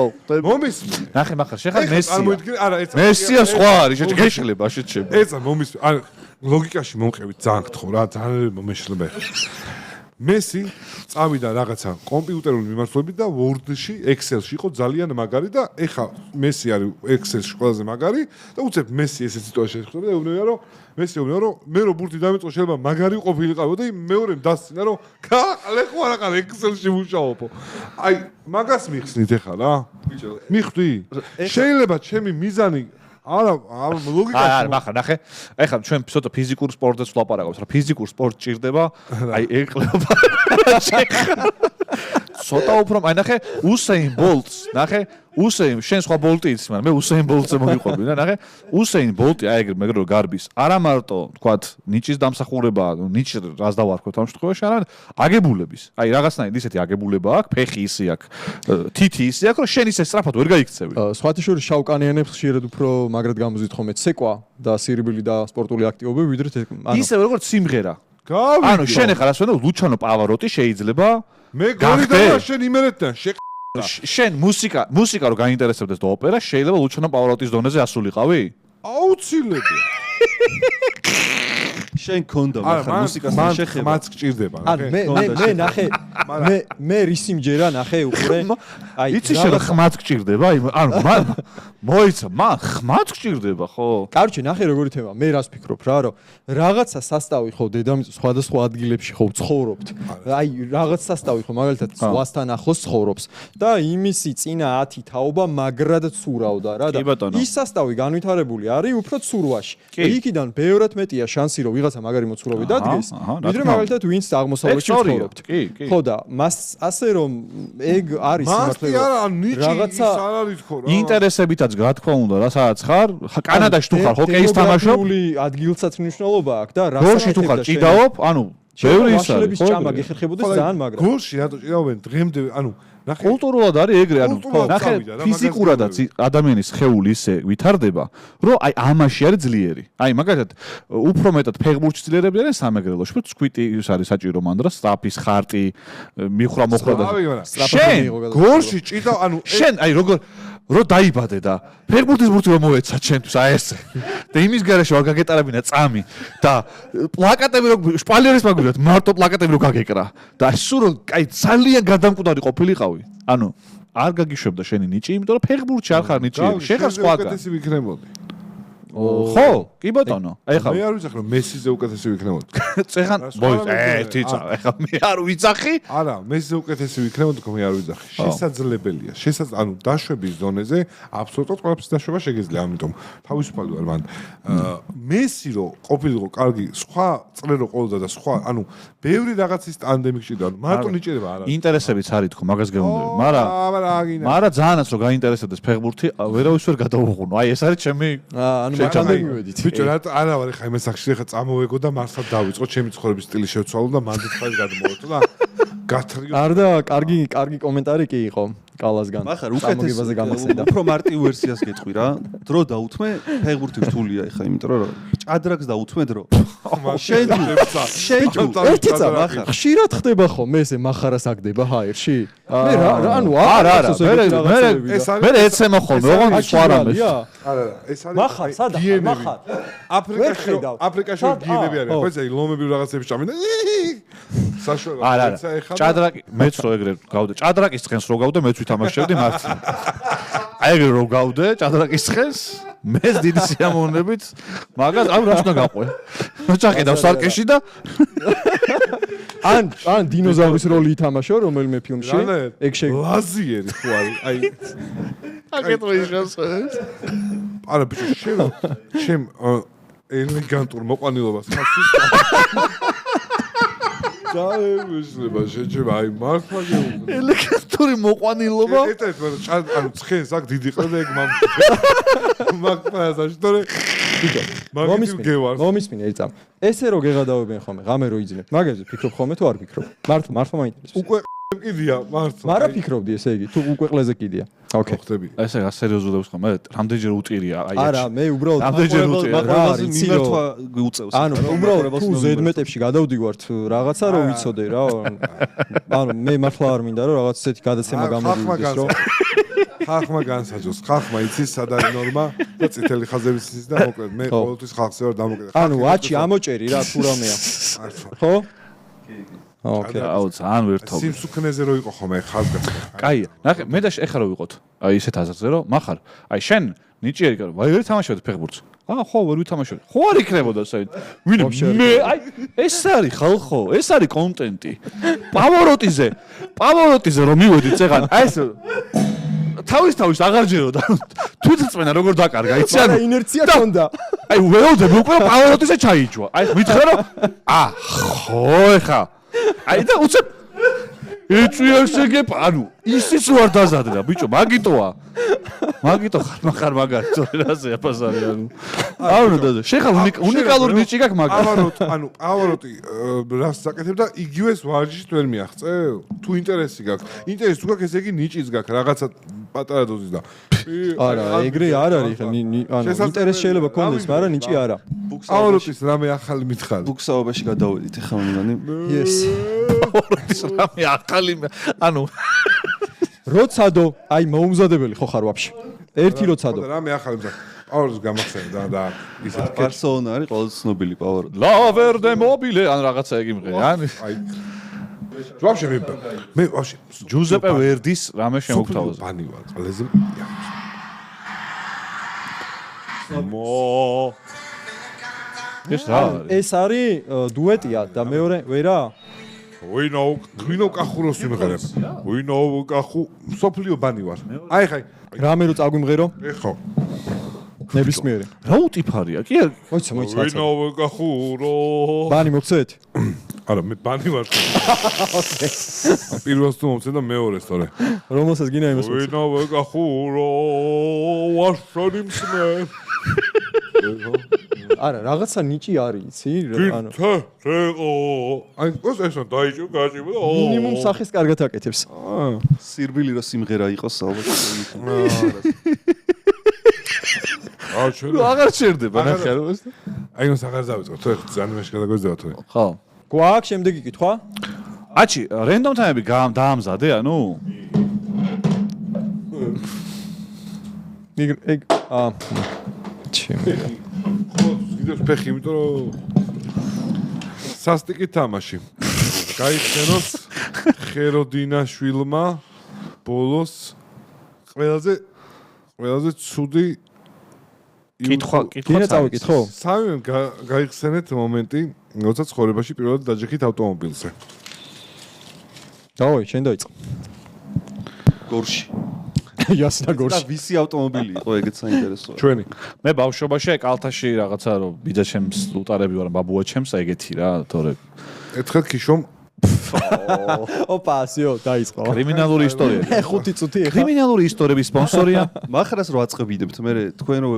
მომისმენ ნახე მახარ შეხარ მესია არა ეცა მესია სხვა არის შეჭგეშლება შეჭება ეცა მომისმენ ანუ ლოგიკაში მომყევით ძალიან გთხო რა ძალიან მომეშლება მესი წავიდა რაღაცა კომპიუტერული მიმართულებით და Word-ში, Excel-ში იყო ძალიან მაგარი და ეხა მესი არის Excel-ში ყველაზე მაგარი და უცებ მესი ესე სიტუაცია შეხვდება და ეუბნება რომ მესი ეუბნება რომ მე რო ბურთი დამეწყო შეიძლება მაგარი ყოფილიყავო და მეორემ დასცინა რომ გააყალე ხო არა ყალე Excel-ში მუშაობო. აი მაგას მიხსნით ეხა რა. მიხვდი? შეიძლება ჩემი მიზანი არა ლოგიკაში არა მახარ ნახე ეხლა ჩვენ ცოტა ფიზიკურ სპორტზეც ვლაპარაკობთ რა ფიზიკურ სპორტს ჭირდება აი ეკლება ცოტა უფრო აი ნახე უსეინ ბოლტს ნახე უსეინ შენ სხვა ბოლტი იცი მაგრამ მე უსეინ ბოლტზე მოგიყვები და ნახე უსეინ ბოლტი აი ეგრე მეგრო გარბის არა მარტო თქვათ ნიჭის დამსახურებაა ნიჭი რას დავარქვათ ამ შემთხვევაში არა აგებულების აი რაღაცნაირად ისეთი აგებულება აქვს ფეხი ისე აქვს თითი ისე აქვს რომ შენ ისე სწრაფად ვერ გაიქცევი სხვათა შორის შავკანიანებს ხშირად უფრო მაგრად გამოზით ხოლმე ცეკვა და სირბილი და სპორტული აქტივობები ვიდრე ანუ ისე როგორც სიმღერა ანუ შენ ახლა რას ვენო ლუჩანო პავაროტი შეიძლება მე გორიდა შენ იმერეთთან შენ მუსიკა რო გაინტერესებდეს და ოპერა შეიძლება ლუჩანო პავაროტის დონეზე ასულიყავი? აუცილებლად. შენ გქონდა მაგრამ მუსიკასთან შეხება მაც გჭირდება ანუ მე ნახე მე რისი მჯერა ნახე უყურე აი იცი შენ ხმაც გჭირდება ანუ მოიცა მან ხმაც გჭირდება ხო კარჩე ნახე როგორი თემა მე რას ფიქრობ რა რომ რაღაცა სასტავი ხო დედამიწის სხვადასხვა ადგილებში ხო ცხოვრობთ აი რაღაც სასტავი ხო მაგალითად ზღვასთან ახლოს ცხოვრობს და იმისი წინა 10 თაობა მაგრად ცურავდა რა და ის სასტავი განვითარებული არის უფრო ცურვაში იქიდან ბევრად მეტია შანსი რომ ვიღაცა მაგარი მოცურავი დადგეს ვიდრე მაგალითად ვინც აღმოსავლეთში ცხოვრობთ ხო და მას ასე რომ ეგ არის სიმართლე რაღაცა არ არის ხო რა ინტერესებითაც რა თქმა უნდა რა სადაც ხარ კანადაში თუ ხარ ჰოკეის თამაშობ ადგილსაც მნიშვნელობა აქვს და რა გოლში თუ ხარ ჭიდაობ ანუ ბევრი ის არის ხო ჭამა გეხერხებოდეს ძალიან მაგრა გოლში რატო ჭიდაობენ დღემდე ანუ ნახე კულტურულად არის ეგრე ანუ ნახე ფიზიკურადაც ადამიანის სხეული ისე ვითარდება რომ აი ამაში არის ძლიერი აი მაგალითად უფრო მეტად ფეხბურთში ძლიერები არიან სამეგრელოში უფრო ცქვიტი ის არის საჭირო მანდ რა სტაფის ხარტი მიხრა მოხრა და შენ გოლში ჭიდაო ანუ შენ აი როგორ რო დაიბადე და ფეხბურთის ბურთი რომ მოეცა ჩემთვის აი ესე და იმის გარეშე ვარ გაგეტარებინა წამი და პლაკატები რო შპალიერის მაგვირად მარტო პლაკატები რო გაგეკრა და სულ რომ აი ძალიან გადამკვდარი ყოფილიყავი ანუ არ გაგიშვებდა შენი ნიჭი იმიტომ რომ ფეხბურთში არ ხარ ნიჭი შენ ხარ სხვაგან უკეთესი ვიქნებოდი ხო კი ბატონო აი ხა მე არ ვიცახ რომ მესიზე უკეთესი ვიქნებოდი წეხან მოიწე ეხა მე არ ვიცახი არა მესიზე უკეთესი ვიქნებოდი თქო მე არ ვიცახი შესაძლებელია ანუ დაშვების ზონეზე აბსოლუტურად ყველაფერს დაშვება შეგიძლია ამიტომ თავისუფალი ვარ მან მესი რო ყოფილიყო კარგი სხვა წრე რო ყოლოდა და სხვა ანუ ბევრი რაღაცის ტანდემი გჭირდა მარტო ნიჭერება არა ინტერესებიც არის თქო მაგას გეუბნები მაგრამ ძალიანაც რო გაინტერესებდეს ფეხბურთი ვერავის ვერ გადავუღუნო აი ეს არის ჩემი ანუ მაგამდე ბიჭო რა არა ვარ ხა იმას სახში ხა წამოვეგო და მართლა დავიწყო ჩემი ცხოვრების სტილი შევცვალო და მანდ ხარ გადმოვეწო და გათრიო არ და კარგი კომენტარი კი იყო კალასგან ახლა უკეთესზე გამახსენდა უფრო მარტივ ვერსიას გეტყვი რა დრო დაუთმე ფეხბურთი რთულია ეხა იმიტომ რომ ჭადრაკს დაუთმე დრო შენ ერთიცა ახლა ხშირად ხდება ხო მე ესე מחარას აგდება ჰაერში მე რა ანუ არა მე ეცემო ხოლმე ოღონდ სხვა რამეს არა ეს არის מחარ სადა מחარ აფრიკაში გიენები არიან ხო ესე ლომები რაღაცები ჭამენ საშუალო არა ჭადრაკი მეც რო ეგრე გავდე ჭადრაკის ცხენს რო გავდე მეც ვითამაშებდი მათ აი ეგრე რო გავდე ჭადრაკის ცხენს მეც დიდი სიამოვნებით მაგას ამ რას უნდა გაყვე ჩაყიდავ სარკეში და ან დინოზავრის როლი ითამაშო რომელიმე ფილმში ეგ ლაზიერი ხო არის აი აკეთო ის განსხვავებს არა ბიჭო შენ ელეგანტურ მოყვანილობას ხარ დაემუშლება შეჭება აი მართლა გეუბნები ელეგანტური მოყვანილობა ერთ-ერთ ანუ ცხენს აქ დიდი ყდა ეგ მაგპასაში თორე მომისმინე ეცა ესე რო გეღადავებენ ხოლმე ღამე რო იძინებ მაგაზე ფიქრობ ხოლმე თუ არ ფიქრობ მართლა მაინტერესებს უკვე კიდია მართლა მაგრამ ფიქრობდი ესე იგი თუ უკვე ყლეზე კიდია ოკეი ხტები ესე გასერიოზულებს ხოლმე რამდენჯერ უწირია აი არა მე უბრალოდ რამდენჯერ უწირია რა არის მიმართვა უწევს ანუ უბრალოდ თუ ზედმეტებში გადავდივართ რაღაცა რო ვიცოდე რა ანუ მე მართლა არ მინდა რომ რაღაც ესეთი გადაცემა გამოდიდეს რომ ხალხმა განსაჯოს ხალხმა იცის სად არის ნორმა და წითელი ხაზების იცის და მოკლედ მე ყოველთვის ხალხზე ვარ დამოკიდებული ანუ აჩი ამოჭერი რა თუ რამეა ხო ოკეი აუც ან ვერთობ სიმსუქნეზე რო იყო ხოლმე ხაზგასა კაია ნახე მე და ეხა რო ვიყოთ აი ესეთ აზრზე რომ מחარ აი შენ ნიჭიერი კარო ვაი ვერ თამაშობ ფეხბურთს ხო ვერ ვითამაშობ ხო არ იქნებოდა საერთოდ ვინ მე აი ეს არის ხალხო ეს არის კონტენტი პავოროტიზე რომ მივედი წეგან აი ეს თავის აღარჯეროდა თვითწმენა როგორ დაკარგა იცი ანუ ინერცია ქონდა აი ველოდები უკვე პავოროტიზე ჩაიჯვა აი მითხრა რომ ხო ეხა აი და უცებ ეჭვიან შეგებ ანუ ისიც ვარ დაზადდა ბიჭო მაგიტოა ხარ მაგარი რაზე აფასარი ანუ და შეხარ უნიკალური ნიჭი გაქვს მაგარი ანუ პავოროტი რას საკეთებდა იგივეს ვარჯიშს ვერ მიაღწევ თუ ინტერესი გაქვს ინტერესი თუ გაქვს ესე იგი ნიჭიც გაქვს რაღაცა პატარა დოზის და არა ეგრე არ არის ანუ ინტერესი შეიძლება გქონდეს მაგრამ ნიჭი არა პავოროტის რამე ახალი მითხარი ბუქსაობაში გადავედით ეხლა მიგანი yes პავოროტის რამე ახალი ანუ როცადო აი მოუმზადებელი ხო ხარ ვაფშე ერთი როცადო რამე ახალი მითხარი პავროს გამახსენდა და ისეთ ბარსელონა არის ყველაზე ცნობილი პავარო. La Verde Mobile ან რაღაცა იგი მღერა. აი ვაფშე მე ვაფშე ჯუზეპე ვერდის რამე შემოგთავაზა. ბანი ვარ ყველაზე მო ეს რა არის? ეს არის დუეტია და მეორე ვერა ვინო კახუროს იმღერებ ვინო კახუ სოფლიო ბანი ვარ აი ხაი რამე რო წაგვიმღერო ეხო ნებისმიერი რა უტიფარია? კი მოიცა ვინო კახურო ბანი მოგცეთ არა მე ბანი ვარ პირველს თუ მომცე და მეორეს თორე რომელსაც გინდა იმას ვინო კახურო ვაშანი მსმე არა რაღაცა ნიჭი არის იცი ანუ თეღო აი ეს დაიჭო გაჭიმ და მინიმუმ სახეს კარგად აკეთებს სირბილი რო სიმღერა იყოს ალბათ. აა ჩვენ აღარ ჩერდება ნახე რა ეს. აი ნუ აღარ დავიწყო თუ ეხლა ძალიან მეშ გადაგგვეძდება თუ ხო. გვაქვს შემდეგი კითხვა აჩი რენდომ თემები დაამზადე ანუ ეგ ჩემი გიდევს ფეხი იმიტომ რომ სასტიკი თამაში გაიხსენოს ხეროდინაშვილმა ბოლოს ყველაზე ცუდი კითხვა გინდა წავიკითხო სამივე გაიხსენეთ მომენტი როცა ცხოვრებაში პირველად დაჯექით ავტომობილზე დავაი შენ დაიწყო გორში. იასნა და გორში ვისი ავტომობილი იყო ეგეც საინტერესოა. ჩვენი მე ბავშვობაში აი კალთაში რაღაცა რომ ბიძაშემს უტარები ვარ ბაბუაჩემს აი ეგეთი რა თორე ერთხელ ქიშომ ოპასიო დაიწყო კრიმინალური ისტორია 5 წუთი ეხა კრიმინალური ისტორიების სპონსორია მახრას რო აწყებინებთ მე თქვენ რო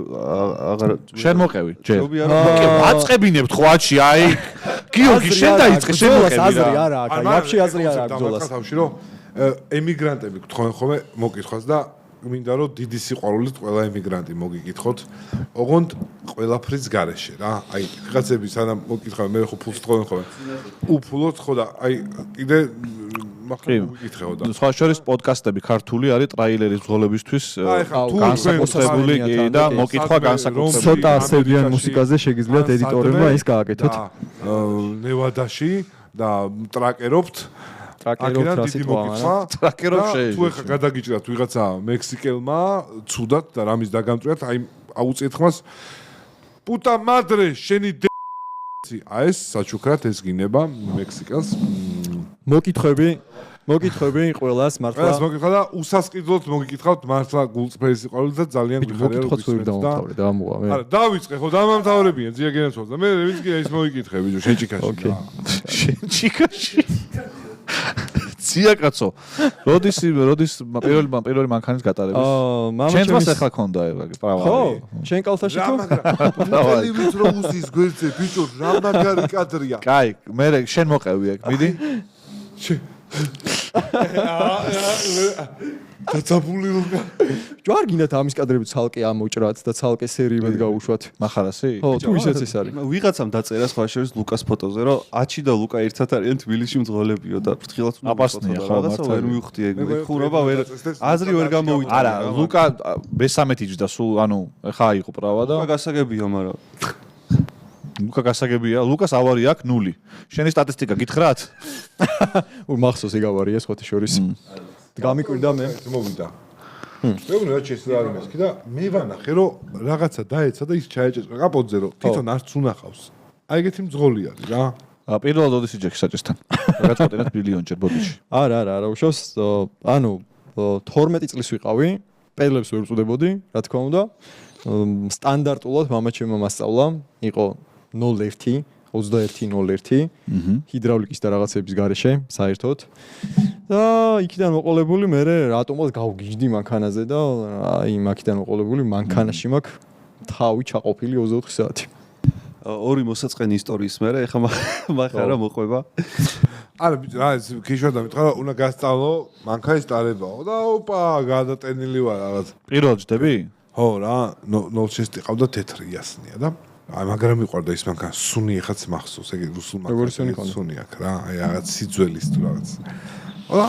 აღარ შენ მოყევი ჯერ ჯობია რა აწყებინებთ ხვაჩი აი გიორგი შენ დაიწყე შენ მოყევი აზრი რა არა აქვს ვაფშე აზრი არა აქვს ბძოლას თავში რომ ემიგრანტები გთხოვენ ხოლმე მოკითხვას და მინდა რომ დიდი სიყვარულით ყველა ემიგრანტი მოგიკითხოთ ოღონდ ყველაფრის გარეშე რა აი რაღაცები სანამ მოკითხავენ მე ხო ფულს თხოვენ ხოლმე უფულოდ ხო და აი კიდე მახლა მოგიკითხეო და სხვა შორის პოდკასტები ქართული არის ტრაილერის ბრძოლებისთვის თუ განსაკუთრებული კი და მოკითხვა განსაკუთრებული ცოტა სერბიან მუსიკაზე შეგიძლიათ ედიტორებმა ის გააკეთოთ ნევადაში და ტრაკერობთ ტრაკერობთ რა სიტყვა ტრაკერობ შეიძლება თუ ეხა გადაგიჭრათ ვიღაცა მექსიკელმა ცუდად და რამის დაგამწვიათ აი აუწიეთ ხმას პუტა მადრე შენი აი ეს საჩუქრად ეს გინება მექსიკელს მოკითხები ყველას მართლა ეს მოგიხდა და უსასყიდლოდ მოგიკითხავთ მართლა გულწრფელი სიყვარული და ძალიან გვიხარია რომ მოკითხოთ ვერ დავამთავრე და ამოვა მე არა დავიწყე ხო დამამთავრებია ძია გენაცვალ და მე ვინც კი ის მოგიკითხე ბიჭო შენ ჩიკაში შენ ჩიკაში ცია კაცო როდის პირველი მანქანის გატარების შენ თავს ახლა ქონდა პრავა ხო შენ კალთაში თუ ნელი ვინც რომ უსის გვერდზე ბიჭო რა მაგარი კადრია კაი მე შენ მოყევი ეგ მიდი დაწაბული ლუკა ჯوار გინდათ ამის კადრები ცალკე ამოჭრათ და ცალკე სერიებად გაუშვათ მახარასი ხო თუ ისეც ეს არის ვიღაცამ დაწერა სხვა შორის ლუკას ფოტოზე რომ აჩი და ლუკა ერთად არიან თბილისში მძღოლებიო და ფრთხილად აპასნია ხო რაღაცა ვერ მივხვდი ეგ ხურობა ვერ აზრი ვერ გამოვიდა არა ლუკა ბესამეთ იჯდა სულ ანუ ხა იყო პრავა და გასაგებია მაგრამ ლუკა გასაგებია ლუკას ავარია აქვს 0 შენი სტატისტიკა გითხრათ მახსოვს ეგ ავარია სხვა შორის გამიკვირდა მე მოვიდა მე უნდა შეცდა არ იმას კი და მე ვანახე რომ რაღაცა დაეცა და ის ჩაეჭეჭა კაპოტზე რომ თვითონ არც უნახავს აი ეგეთი მძღოლი არის რა პირველად ოდის იჯექი საჭესთან რაღაცა ბილიონჯერ ბოდიში არა უშავს ანუ 12 წლის ვიყავი პედლებს ვერ ვწუდებოდი რა თქმა უნდა სტანდარტულად მამაჩემმა მასწავლა იყო 01 2101 ჰიდრავლიკის და რაღაცების გარეშე საერთოდ და იქიდან მოყოლებული მე რატომაც გავგიჟდი მანქანაზე და აი მაქიდან მოყოლებული მანქანაში მაქვს თავი ჩაყოფილი 24 საათი ორი მოსაწყენი ისტორიის მერე ეხა მახარა მოყვება არა ბიჭო რა ეს ქიშვა და მითხრა უნდა გასწავლო მანქანის ტარებაო და ოპა გადატენილი ვარ რაღაც პირველად ჯდები ხო რა 06 ყავდა თეთრი იასნია და აი მაგრამ მიყვარდა ის მანქანა სუნი ეხაც მახსოვს ეგ რუსულ მანქანა სუნი აქვს რა აი რაღაც სიძველის თუ რაღაც და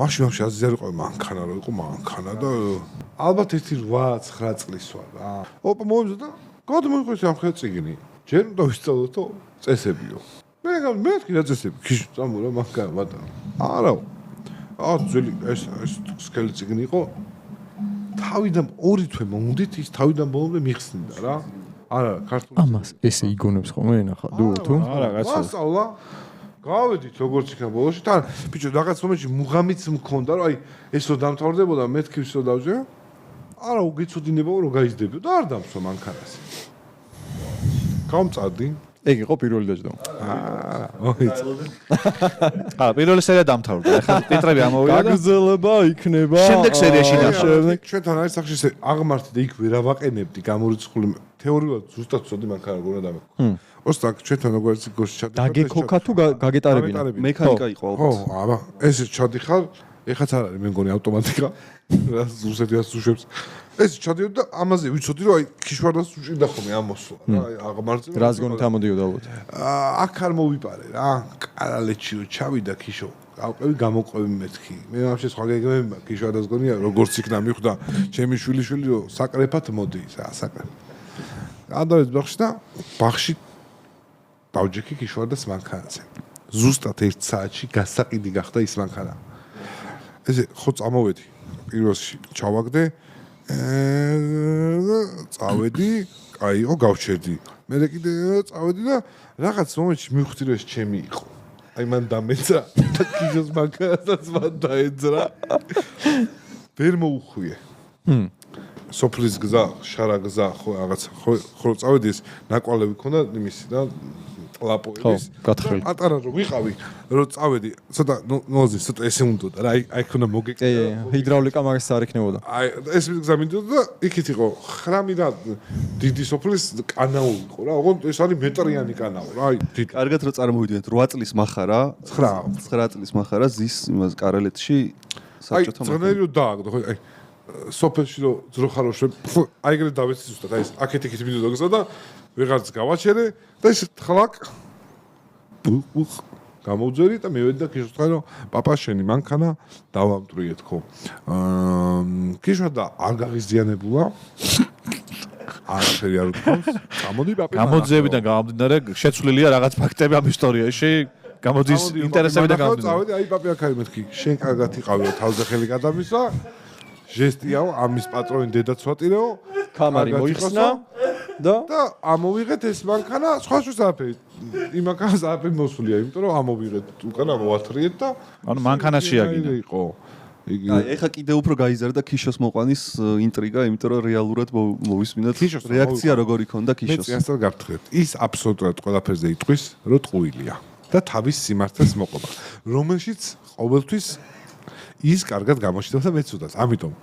მაშინ აზრი არ იყო მანქანა რო იყო მანქანა და ალბათ ერთი 8-9 წლის ვარ რა. ოპა მომზა და გადმოიხოს ამ ხელწიგნი. ჯერ უნდა ვისწავლოთო წესებიო. მე თქვი რა წესები? ქიშ წამო რა მაგა ვატა. არა. ძველი ეს სკელი წიგნი იყო. თავიდან 2 თვე მომდით ის თავიდან ბოლომდე მიხსნიდა რა. არა, ქართული. ამას ესე იგონებს ხოლმე ნახა თუ? არა, კაცო. ვასწავლა. გავედით როგორც იქნა ბოლოში. თან ბიჭო რაღაც მომენტში მუღამიც მქონდა რომ აი ეს რო დამთავრდებოდა მეთქის რო დავჟე. არა, უგეცოდინებო რომ გაიზრდებიო და არ დამსვა მანქანას. გამწარდი. ეგ იყო პირველი დაჯდა. პირველი სერია დამთავრდა. ახლა ტიტრები ამოვიდა და გაგრძელება იქნება. შემდეგ სერიაში შემდეგ ჩვენთან არის სახში ესე აღმართი და იქ ვერ ავაყენებდი გამორიცხული თეორიულად ზუსტად ვწოდი მანქანა როგორ და მე. ოსტაკ ჩვენთან როგორც გოში ჩადიხარ. დაგეკოქა თუ გაგეტარებინა? მექანიკა იყო ალბათ. ხო, აბა, ესე ჩადიხარ, ეხაც არ არის მე მგონი ავტომატიკა. რა ზუსტად უშვებს. ეს ჩადიოდა და ამაზე ვიცოდი რომ აი ქიშვარდას უჭირდა ხოლმე ამოსვლა რა აი აღმართზე რას გონით ამოდიოდა ალბათ აქ არ მოვიპარე რა კარალეთში რომ ჩავიდა ქიშო გავყევი გამოყვევი მეთქი მე ვაფშე სხვა გეგმები მაქვს ქიშვარდას გონია როგორც იქნა მიხვდა ჩემი შვილიშვილი რომ საკრეფად მოდის რა საკრეფ გადავეც ბაღში და ბაღში დავჯექი ქიშვარდას მანქანაზე ზუსტად 1 საათში გასაყიდი გახდა ის მანქანა ესე ხო წამოვედი პირველში ჩავაგდე წავედი, კაიო, გავჩერდი. მე კიდე წავედი და რაღაც მომენტში მივხვდი რომ ეს ჩემი იყო. აი მან დამეცა და ქიჟოს მანქანასაც მან დაეძრა. ვერ მოუხვიე. სოფლის გზა, შარა გზა, ხო რაღაც ხო წავედი ეს ნაკვალევი ქონდა იმისი და ლაპოების. პატარა რომ ვიყავი, რომ წავედი, ცოტა ნოზის, ცოტა ესე უნდა რა, აი ქონდა მოგეკიდა. ჰიდრაულიკა მაგას არ იქნებოდა. აი ეს გზა მინდოდა და იქით იყო ხრამი და დიდი სოფლის კანაო იყო რა, ოღონდ ეს არის მეტრიანი კანაო რა, აი დიდი. კარგად რომ წარმოვიდგინეთ 8 წლის მახარა, 9 წლის მახარა ზის იმას კარალეთში საბჭოთა მახარა. აი ზღნელიო დააგდო, ხო აი სოფელში რომ ძროხაროშვე, აი ეგრე დავეცი ზუსტად, აი ეს აქეთ იქით მინდოდა გზა და ვიღაც გავაჩერე და ეს თლაკ გამოვძერი და მივედი და ქიშვს თქვა რომ პაპა შენი მანქანა დავამტვრიეთ ხო ქიშვა და არ გაღიზიანებულა არაფერი არ უთქვამს გამოდი პაპა გამოძიებიდან გამომდინარე შეცვლილია რაღაც ფაქტები ამ ისტორიაში გამოდის ინტერესები და გამომდინარე წავედი აი პაპა აქ მეთქი შენ კარგად იყავიო თავზე ხელი გადამისა ჟესტიაო ამის პატრონი დედაც ვატირეო კამარი მოიხსნა და ამოვიღეთ ეს მანქანა სხვა შუს არაფერი იმ მანქანას არაფერი მოსულია იმიტომ რომ ამოვიღეთ უკან ამოვათრიეთ და ანუ მანქანაში აგინე იყო იგი ეხა კიდე უფრო გაიზარდა ქიშოს მოყვანის ინტრიგა იმიტომ რომ რეალურად მოვისმინოთ რეაქცია როგორი ქონდა ქიშოს მე წინასწარ გაფრთხილებ ის აბსოლუტურად ყველაფერზე იტყვის რომ ტყუილია და თავის სიმართლეს მოყვება რომელშიც ყოველთვის ის კარგად გამოჩნდა და მეცუდას ამიტომ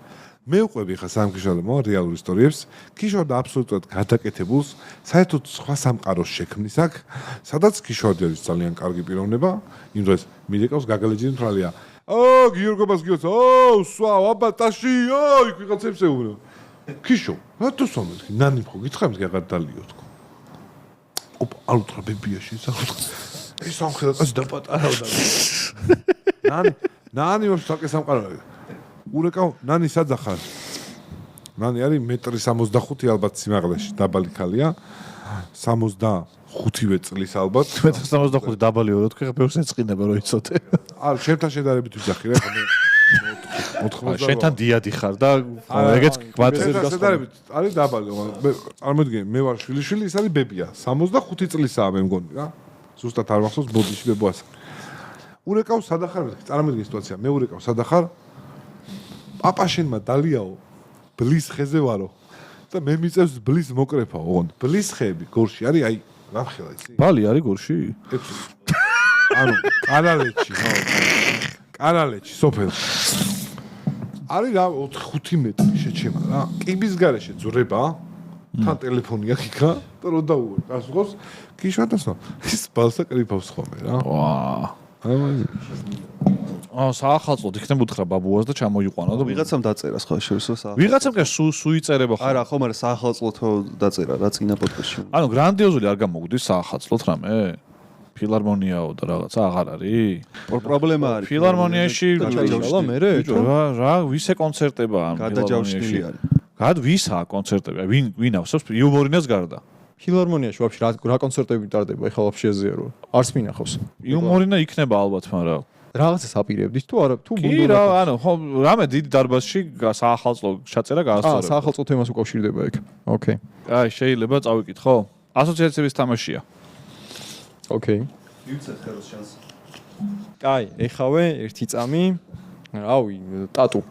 მე უყვები ხა სამქიშვალო რეალურ ისტორიებს ქიშვარდა აბსოლუტურად გადაკეთებულს საერთოდ სხვა სამყაროს შექმნის აქ სადაც ქიშვარდი არის ძალიან კარგი პიროვნება იმ დროს მიდეკავს გაგალეჯილი მთრალია გიორგობას გიოც სვა აბა ტაში იქ ვიღაცებს ეუბნო ქიშო რატო სომეთქი ნანი ხო გითხრამს გაღარ დალიო თქო ოპ არ უთხრა ბებიაში ეს სამხედრო დაპატარავდა ნანი ვარ საკე სამყარო ურეკავ ნანი საძახარ ნანი არის 1.65 ალბათ სიმაღლეში დაბალი ქალია 65-ვე წლის ალბათ 1.65 დაბალი ვარ თქვი ბევრს ეწყინება რომ იცოდე არ შენთან შედარებით ვიძახი რა ხო შენთან დიადი ხარ და ეგეც გვაწევს შედარებით არის დაბალი წარმოიდგინე მე ვარ შვილიშვილი ის არის ბებია 65 წლისაა მე მგონი რა ზუსტად არ მახსოვს ბოდიში ბებოას ურეკავ სადახარ მეთქი წარმოიდგინე სიტუაცია მე ურეკავ სადახარ პაპა შენმა დალიაო ბლის ხეზე ვარო და მე მიწევს ბლის მოკრეფაო ოღონდ ბლის ხეები გორში არის აი ნახელა იცი ბალი არის გორში ანუ კანალეთში ხო კანალეთში სოფელში არის რა 4-5 მეტრი შეჩემა რა კიბის გარეშე ძვრება თან ტელეფონი აქ იქა და რო დაუვარ გასულს ქიშვადასო ის ბალსა კრიფავს ხოლმე რა საახალწლოდ იქნებ უთხრა ბაბუას და ჩამოიყვანა და ვიღაცამ დაწერა სხვა შორისო ვიღაცამ კი სუიწერება ხო არა ხო მაგრამ საახალწლოთო დაწერა რა წინა პოდკასტში ანუ გრანდიოზული არ გამოგდის საახალწლოდ რამე ფილარმონიაო და რაღაცა აღარ არის? პრობლემა არის. ფილარმონიაში დაჭაჭალა მე რა ვისე კონცერტებაა ამ ფილარმონიაში? ვისაა კონცერტები? ვინ ავსებს იუმორინას გარდა? ფილარმონიაში ვაფშე რა კონცერტები ტარდება ახლა ვაფშე აზიარო. არც მინახავს. იუმორინა იქნება ალბათ, მაგრამ რაღაცას აპირებდით თუ არა თუ კი რა, ანუ ხო რამე დიდი დარბაზში საახალწლო ჩაწერა გაასწორებ. საახალწლო თემას უკავშირდება იქ. ოკეი. აი, შეიძლება წავიკითხო? ასოციაციების თამაშია. ოკეი. მივცეთ ხელს შანსი. აი, ეხავე ერთი წამი. რავი, ტატუ.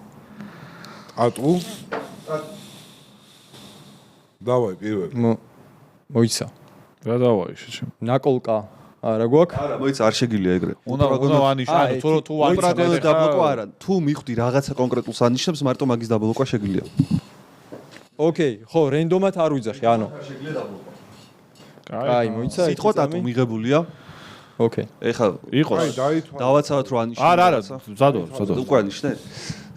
ტატუ? დავაი პირველი. მოიცა. რა დავაი შეჩემ. ნაკოლკა არა გვაქვს? არა, მოიცა არ შეგიძლია ეგრე. უნდა ანიშნო, თუ უპრატელი დაბლოკვა არა. თუ მიხვდი რაღაცა კონკრეტულს ანიშნებს, მარტო მაგის დაბლოკვა შეგიძლია. ოკეი, ხო, რენდომად არ ვიძახი, ანუ. შეგიძლია დაბლოკვა. აი, მოიცა. სიტყვა ტატუ მიღებულია. ოკეი. ეხლა იყოს. აი, დაითვალა. დავაცავთ რო ანიშნე. არა, მზადო. უკვე ანიშნე.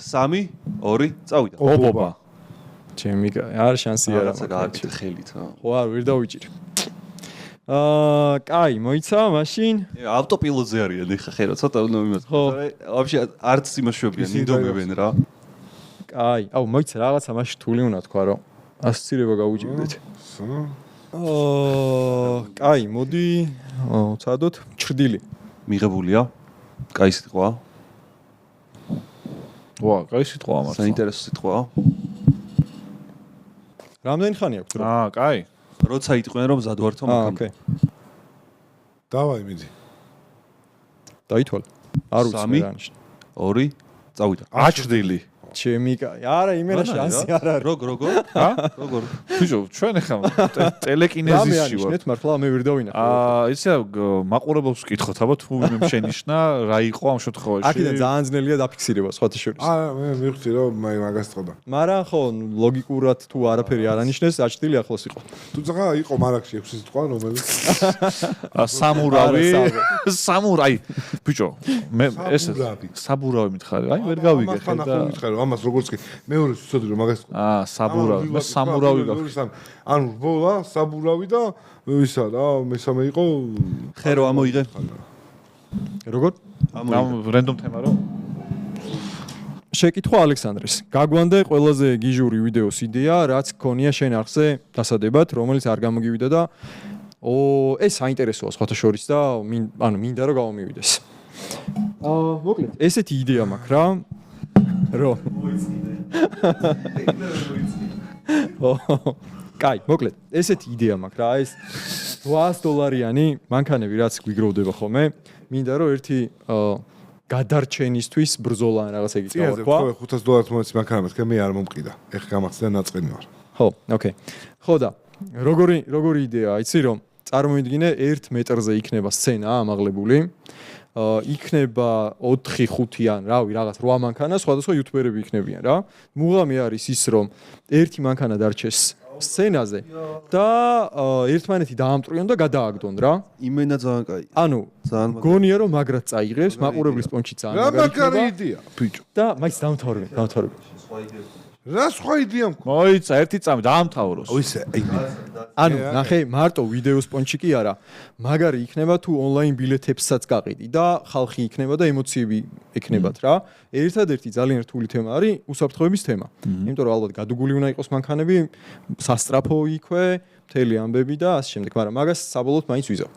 3, 2, წავიდა. ობობა. ჩემი არ შანსი არა. რაღაცა გააკეთე ხელით. ხო, არ ვერ დავიჭირე. კაი, მოიცა მაშინ. ავტოპილოტზე არიან ეხა ხედავ, ცოტა უნდა მიმოწმო. ვაფშე არც იმაშვებიან, ინდომებენ რა. კაი, აუ მოიცა რაღაცა მაშინ თული უნდა თქვა, რომ ასოცირება გავუჭირდეთ. კაი, მოდი, ვცადოთ, ჩრდილი. მიღებულია. კაი სიტყვა. ვა, კაი სიტყვა მართლა. საინტერესო სიტყვა. რამდენი ხანი აქვს რა? კაი. როცა იტყვიან რომ მზად ვართო მაგამ. ოკეი. დავაი მიდი. დაითვალა. არ ვიცი რა ნიშნა. 2, წავიდა. აჭრდილი. ჩემი კაი. არა, იმენა შანსი არ არის. როგორ? როგორ? ბიჭო, ჩვენ ახლა ტელეკინეზისში ვარ. ანიშნეთ მართლა მე ვერ დავინახე. იცი რა, მაყურებელს ვკითხოთ, აბა თუ ვინმე შენიშნა, რა იყო ამ შემთხვევაში? აქედან ძალიან ძნელია დაფიქსირება სხვათა შორის. მე მივხვდი რომ მაგას თხოვდა. მაგრამ ხო, ლოგიკურად თუ არაფერი არ ანიშნეს, აჭრდილი ახლოს იყო. თუმცა იყო მარაკში 6 სიტყვა, რომელიც სამურაი. ბიჭო, მე ეს საბურავი მითხარი. აი, ვერ გავიგე ხა და ამას როგორც კი მეორე ვცოდი რომ მაგას თქო. საბურავი, მე სამურავი გახდა. ანუ ბოლა, საბურავი და ისა რა, მესამე იყო ხერო ამოიღე. როგორ? ამ რენდომ თემა რო? შეკითხვა ალექსანდრეს. გაგვანდე ყველაზე გიჟური ვიდეოს იდეა, რაც გქონია შენ არხზე დასადებად, რომელიც არ გამოგივიდა და ეს საინტერესოა სხვათა შორის და ანუ მინდა რომ გამომივიდეს. მოკლედ, ესეთი იდეა მაქვს რა. რო კაი, მოკლედ, ესეთი იდეა მაქვს რა, ეს $800-იანი მანქანები რაც გვიგროვდება ხოლმე, მინდა რომ ერთი გადარჩენისთვის ბრძოლა რაღაცა იგი გავარქვა. $500 მომეც მანქანა მეთქე მე არ მომყიდა. ეხ გამახსენდა ნაწყენი ვარ. ხო, ოკეი. ხო და როგორი იდეაა, იცი რომ წარმოვიდგინე 1 მეტრზე იქნება სცენა ამაღლებული. იქნება 4-5-იან, რავი, რაღაც 8 მანქანა, სხვადასხვა იუთუბერები იქნებიან რა. მუღამი არის ის, რომ ერთი მანქანა დარჩეს სცენაზე და ერთმანეთი დაამტრიონ და გადააგდონ რა. იმენა ძალიან კაი. ანუ გონია რომ მაგრად წაიღებს, მაყურებლის პონჩი ძალიან მაგარი იდეა, ბიჭო. და მაინც დამთავრებ. რა სხვა იდეა მქონდა? მოიცა, ერთი წამი დაამთავროს. ისე, ანუ ნახე, მარტო ვიდეოს პონჩი კი არა. მაგარი იქნება თუ ონლაინ ბილეთებსაც გაყიდი და ხალხი იქნება და ემოციები ექნებათ რა. ერთადერთი ძალიან რთული თემა არის უსაფრთხოების თემა. იმიტომ რომ ალბათ გადუგული უნდა იყოს მანქანები, სასტრაფო იქვე, მთელი ამბები და ასე შემდეგ, მაგრამ მაგას საბოლოოდ მაინც ვიზავ.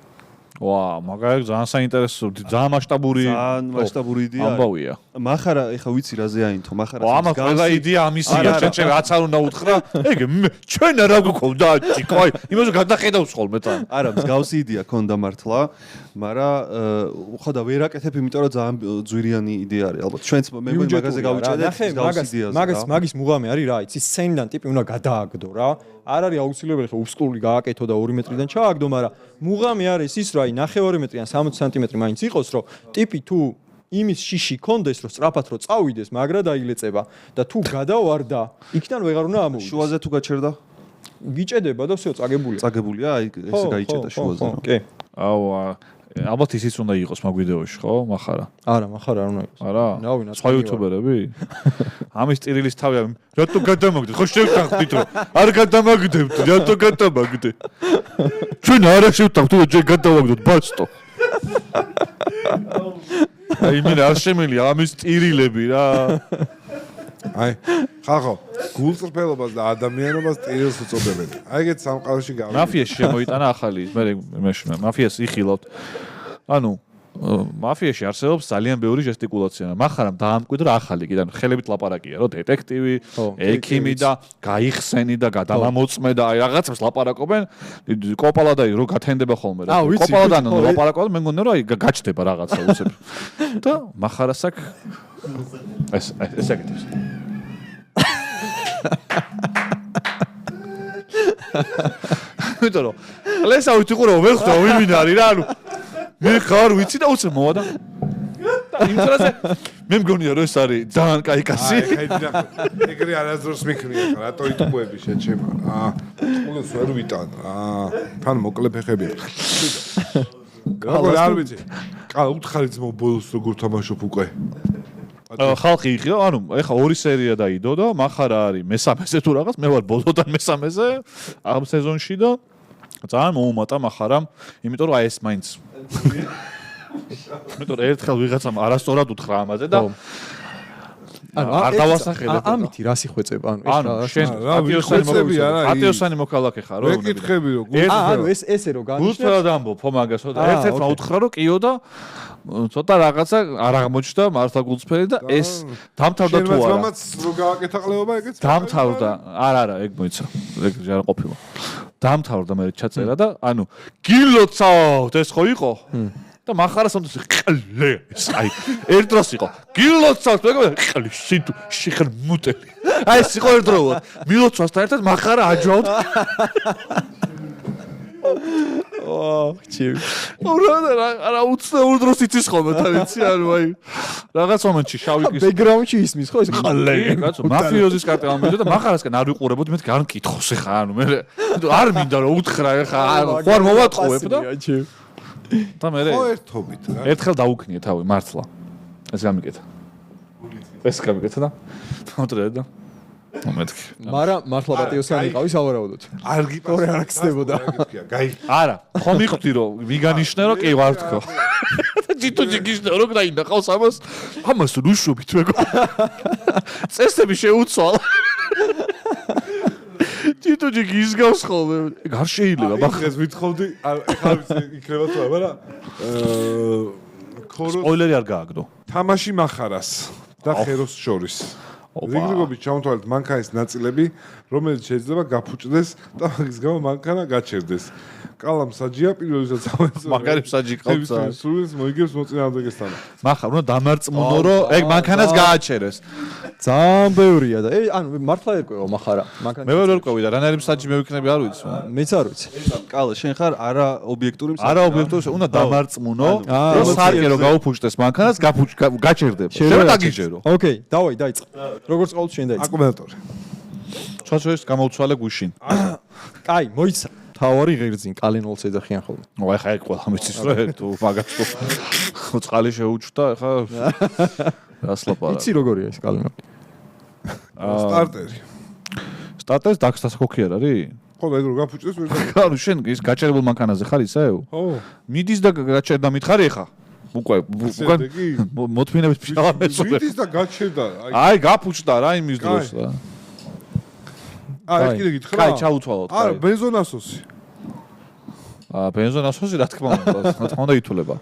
ვა, მაგარი ძალიან საინტერესო, ძალიან მასშტაბური იდეაა. ამბავია. მახარა, ეხა ვიცი რაზე აინთო, მახარა. ამას ყველა იდეა ამისია, ჩვენ რაც არ უნდა უთხრა. ეგ ჩვენ რა გქონდა ჭიკო, აი, იმას გადახედავს ხოლმე თან. არა, მსგავსი იდეა ქონდა მართლა, მაგრამ ხო და ვერ აკეთებ, იმიტომ რომ ძალიან ძვირიანი იდეა არის. ალბათ ჩვენც მე მგონი მაგაზე გავიჭედეთ მსგავსი იდეაზე. მაგის მუღამი არის რა, იცი, სცენიდან ტიპი უნდა გადააგდო რა. არ არის აუცილებელი ხო უსკული გააკეთო და 2 მეტრიდან ჩააგდო, მაგრამ მუღამი არის ის, რომ აი 9 მეტრიან 60 სანტიმეტრი მაინც იყოს, რომ ტიპი თუ იმის შიში კონდეს, რომ სწრაფად რო წავიდეს, მაგრა დაილეწება და თუ გადავარდა, იქიდან ვეღარ უნდა ამოვიდეს. შუაზე თუ გაჩერდა? გიჭედება და всё, წაგებულია. წაგებულია, აი ესე გაიჭედა შუაზე. კი. აუ, ალბათ ისიც უნდა იყოს მაგ ვიდეოში, ხო? მახარა. არა, მახარა არ უნდა იყოს. არა? რავი, სხვა იუთუბერები? ამის ტირილის თავი, რატო გადამაგდეთ? ხო შევთანხმდით რომ არ გადამაგდებთ, რატო გადამაგდეთ? ჩვენ არა შევთანხმდით, ჩვენ გადავაგდოთ, ბაცტო. აი მე არ შემილია ამის ტირილები რა. აი, ხახო, გულწრფელობას და ადამიანობას ტირილს უწოდებენ. აი ეგეთ სამყაროში გავიგე. მაფიაში შემოიტანა ახალი, მე მაფიას იხილავთ. ანუ მაფიაში არსებობს ძალიან ბევრი ჟესტიკულაცია. მახარამ დაამკვიდრა ახალი, კიდე ხელებით ლაპარაკია, რომ დეტექტივი, ექიმი და გაიხსენი და გადამამოწმე და აი რაღაცებს ლაპარაკობენ. კოპალადაი რო გათენდება ხოლმე რა. კოპალადან ლაპარაკობენ, მე მგონია რომ აი გაჩდება რაღაცა უცებ. და მახარას აქ ეს აკეთებს. მეტყვი რომ ლესავით იყო რომ ვერ ხვდა ვინ არის რა, ანუ მე ხარ ვიცი და უცებ მოვა და იმცრაზე მე მგონია რომ ეს არის ძალიან კაი კაცი. აი ეგრე არასდროს მიქნია ხა რატო იტყუები შეჩემა. წყულს ვერ ვიტან. თან მოკლე ფეხები. როგორ არ ვიცი. უთხარი ძმო ბოლოს როგორ თამაშობ უკვე. ხალხი იხილავ, ანუ ეხა ორი სერია დაიდო და მახარა არის მესამეზე თუ რაღაც, მე ვარ ბოლოდან მესამეზე ამ სეზონში და ძალიან მოუმატა მახარამ, იმიტომ რომ აი ეს მაინც მეტყვი ერთხელ ვიღაცამ არასწორად უთხრა ამაზე და არ დავასახელებ. ამითი რა სიხვეწება, ანუ შენ პატიოსანი მოქალაქე ხარ რო მეკითხები რომ ანუ ესე რო განიშნე გულწრფელად ამბობ მაგასო და ერთ-ერთმა უთხრა რომ კიო და ცოტა რაღაცა არ აღმოჩნდა მართლა გულწრფელი და ეს დამთავრდა თუ არა. მამაც რო გააკეთა ყლეობა ეგეც დამთავრდა. არა, ეგ მოიცა. ეგ ჯერ ყოფილა. დამთავრდა მე ჩაწერა და ანუ გილოცავთ ეს ხო იყო? და მახარას ამბობს ყლე ეს აი ერთ დროს იყო გილოცავთ მეგობრებო ყლე შეხერ მუტელი აი ეს იყო ერთდროულად მილოცვასთან ერთად მახარა აჯავთ ჩივ არა უცნაურ დროს იცის ხოლმე თან იცი ანუ აი რაღაც მომენტში შავი კის ბექგრაუნდში ისმის ხო ეს ყლე კაცო მაფიოზის კარტი ამბობდა და მახარასკენ არ ვიყურებოდი მე გან კითხოს ეხა ანუ მე არ მინდა რომ უთხრა ეხა ხო არ მოვატყუებ და და მე ხო ერთობით რა ერთხელ დაუქნიე თავი მართლა ეს გამიკეთა ეს გამიკეთა და მოტრე და მომეთქი მაგრამ მართლა პატიოსანი ყავის ავარაუდოთ არ გიპასე არ აქცდებოდა გაი არა ხო მიხვდი რომ ვიგანიშნე რომ კი ვარ თქო და ჯიტუჯი გიშნე რომ დაინდა ყავს ამას რუშობით მეგო წესები შეუცვალ ჯიტუჯი გისგავს ხოლმე არ შეიძლება ბახეს ვითხოვდი ეხლა იქნება თუ არა ქოროს სპოილერი არ გააგდო თამაში מחარას და ხეროს შორის რიგრიგობით ჩამოთვალეთ მანქანის ნაწილები რომელიც შეიძლება გაფუჭდეს და მაგის გამო მანქანა გაჩერდეს კალამ საჯია პირველისაც ამეცო მაგარი საჯი ყავს სულს მოიგებს მოწინააღმდეგესთან მახარ უნდა დამარწმუნო რომ ეგ მანქანას გააჩერეს ძალიან ბევრია და ანუ მართლა ერკვევა მახარა მანქანა მე ვერ ვერკვევი და რანაირი საჯი მე ვიქნები არ ვიცი მეც არ ვიცი კალა შენ ხარ არა ობიექტური უნდა დამარწმუნო რომ სარკე რომ გაუფუჭდეს მანქანას გაჩერდება შენ დაგიჯერო ოკეი დავაი დაიწყე როგორც ყოველ შენ დაიწყე აკუმულატორი ჩაცვეს გამოუცვალე გუშინ კაი მოიცა თავარი ღერძინ კალენოლს ეძახიან ხოლმე ეხა ეგ ყველა მიცის რომ თუ მაგას ხო წყალი შეუჩვდა ეხა რას ლაპარაკ იცი როგორია ეს კალენოლი სტარტერი დაქსტას ხოქი არ არის ხო ეგ რო გაფუჭდეს ვერ ანუ შენ ის გაჩერებულ მანქანაზე ხარ ისევ ხო მიდის და გაჩერდა მითხარი ეხა უკვე მოთმინებით ფშალა მეწოდე მიდის და გაჩერდა აი გაფუჭდა რა იმის დროს რა აი კიდე გითხრა კაი ჩაუთვალოთ არა ბენზონასოსი ბენზონასოსი რა თქმა უნდა ითვლება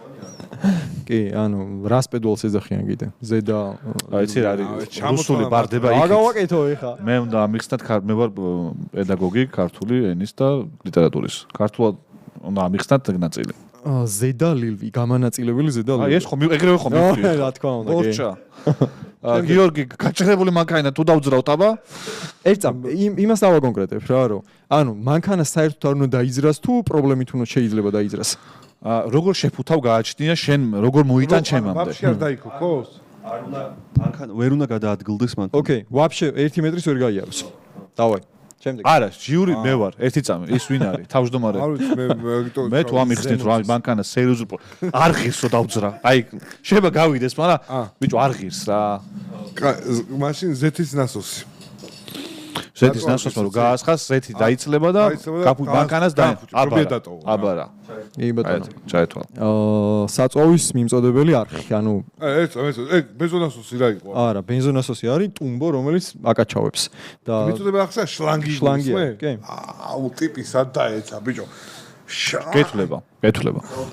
კი ანუ რას პედალს ეძახიან კიდე ზედა აი იცი რა არის რუსული ბარდება იქ აგავაკეთო ეხა მე უნდა ამიხსნათ მე ვარ პედაგოგი ქართული ენის და ლიტერატურის ქართულად უნდა ამიხსნათ ნაწილი ზედა ლილვი გამანაწილებელი ზედა ლილვი აი ეს ხომ ეგრევე ხომ მივხვდი რა თქმა უნდა ბორჩა გიორგი გაჩერებული მანქანა თუ დავძრავთ აბა ერთსა იმას დავაკონკრეტებ რა რომ ანუ მანქანა საერთოდ არ უნდა დაიძრას თუ პრობლემით უნდა შეიძლება დაიძრას როგორ შეფუთავ გააჩნია შენ როგორ მოიტან ჩემამდე ვაფშე არ დაიქო ხო არ უნდა მანქანა ვერ უნდა გადაადგილდეს მანქანა ოკეი ვაფშე 1 მეტრის ვერ გაიაროს დავაი შემდეგ არა ჟიური მე ვარ ერთი წამი ის ვინ არის თავმჯდომარე არ ვიცი მე თუ ამიხსნით რომ მანქანა სერიოზულ არ ღირსო დავძრა აი შეიძლება გავიდეს მაგრამ ბიჭო არ ღირს რა მაშინ ზეთის ნასოსი ზეთის ნასოსმა რომ გაასხას, ზეთი დაიწლება და მანქანას აბარა. კი ბატონო. ჩაეთვალა. საწვავის მიმწოდებელი არხი, ანუ ბენზონასოსი რა იყო? არა, ბენზონასოსი არის ტუმბო, რომელიც აკაჩავებს და მიწოდება ახლა შლანგი. კი. აუ, ტიპი სად დაეცა, ბიჭო. გეთვლება.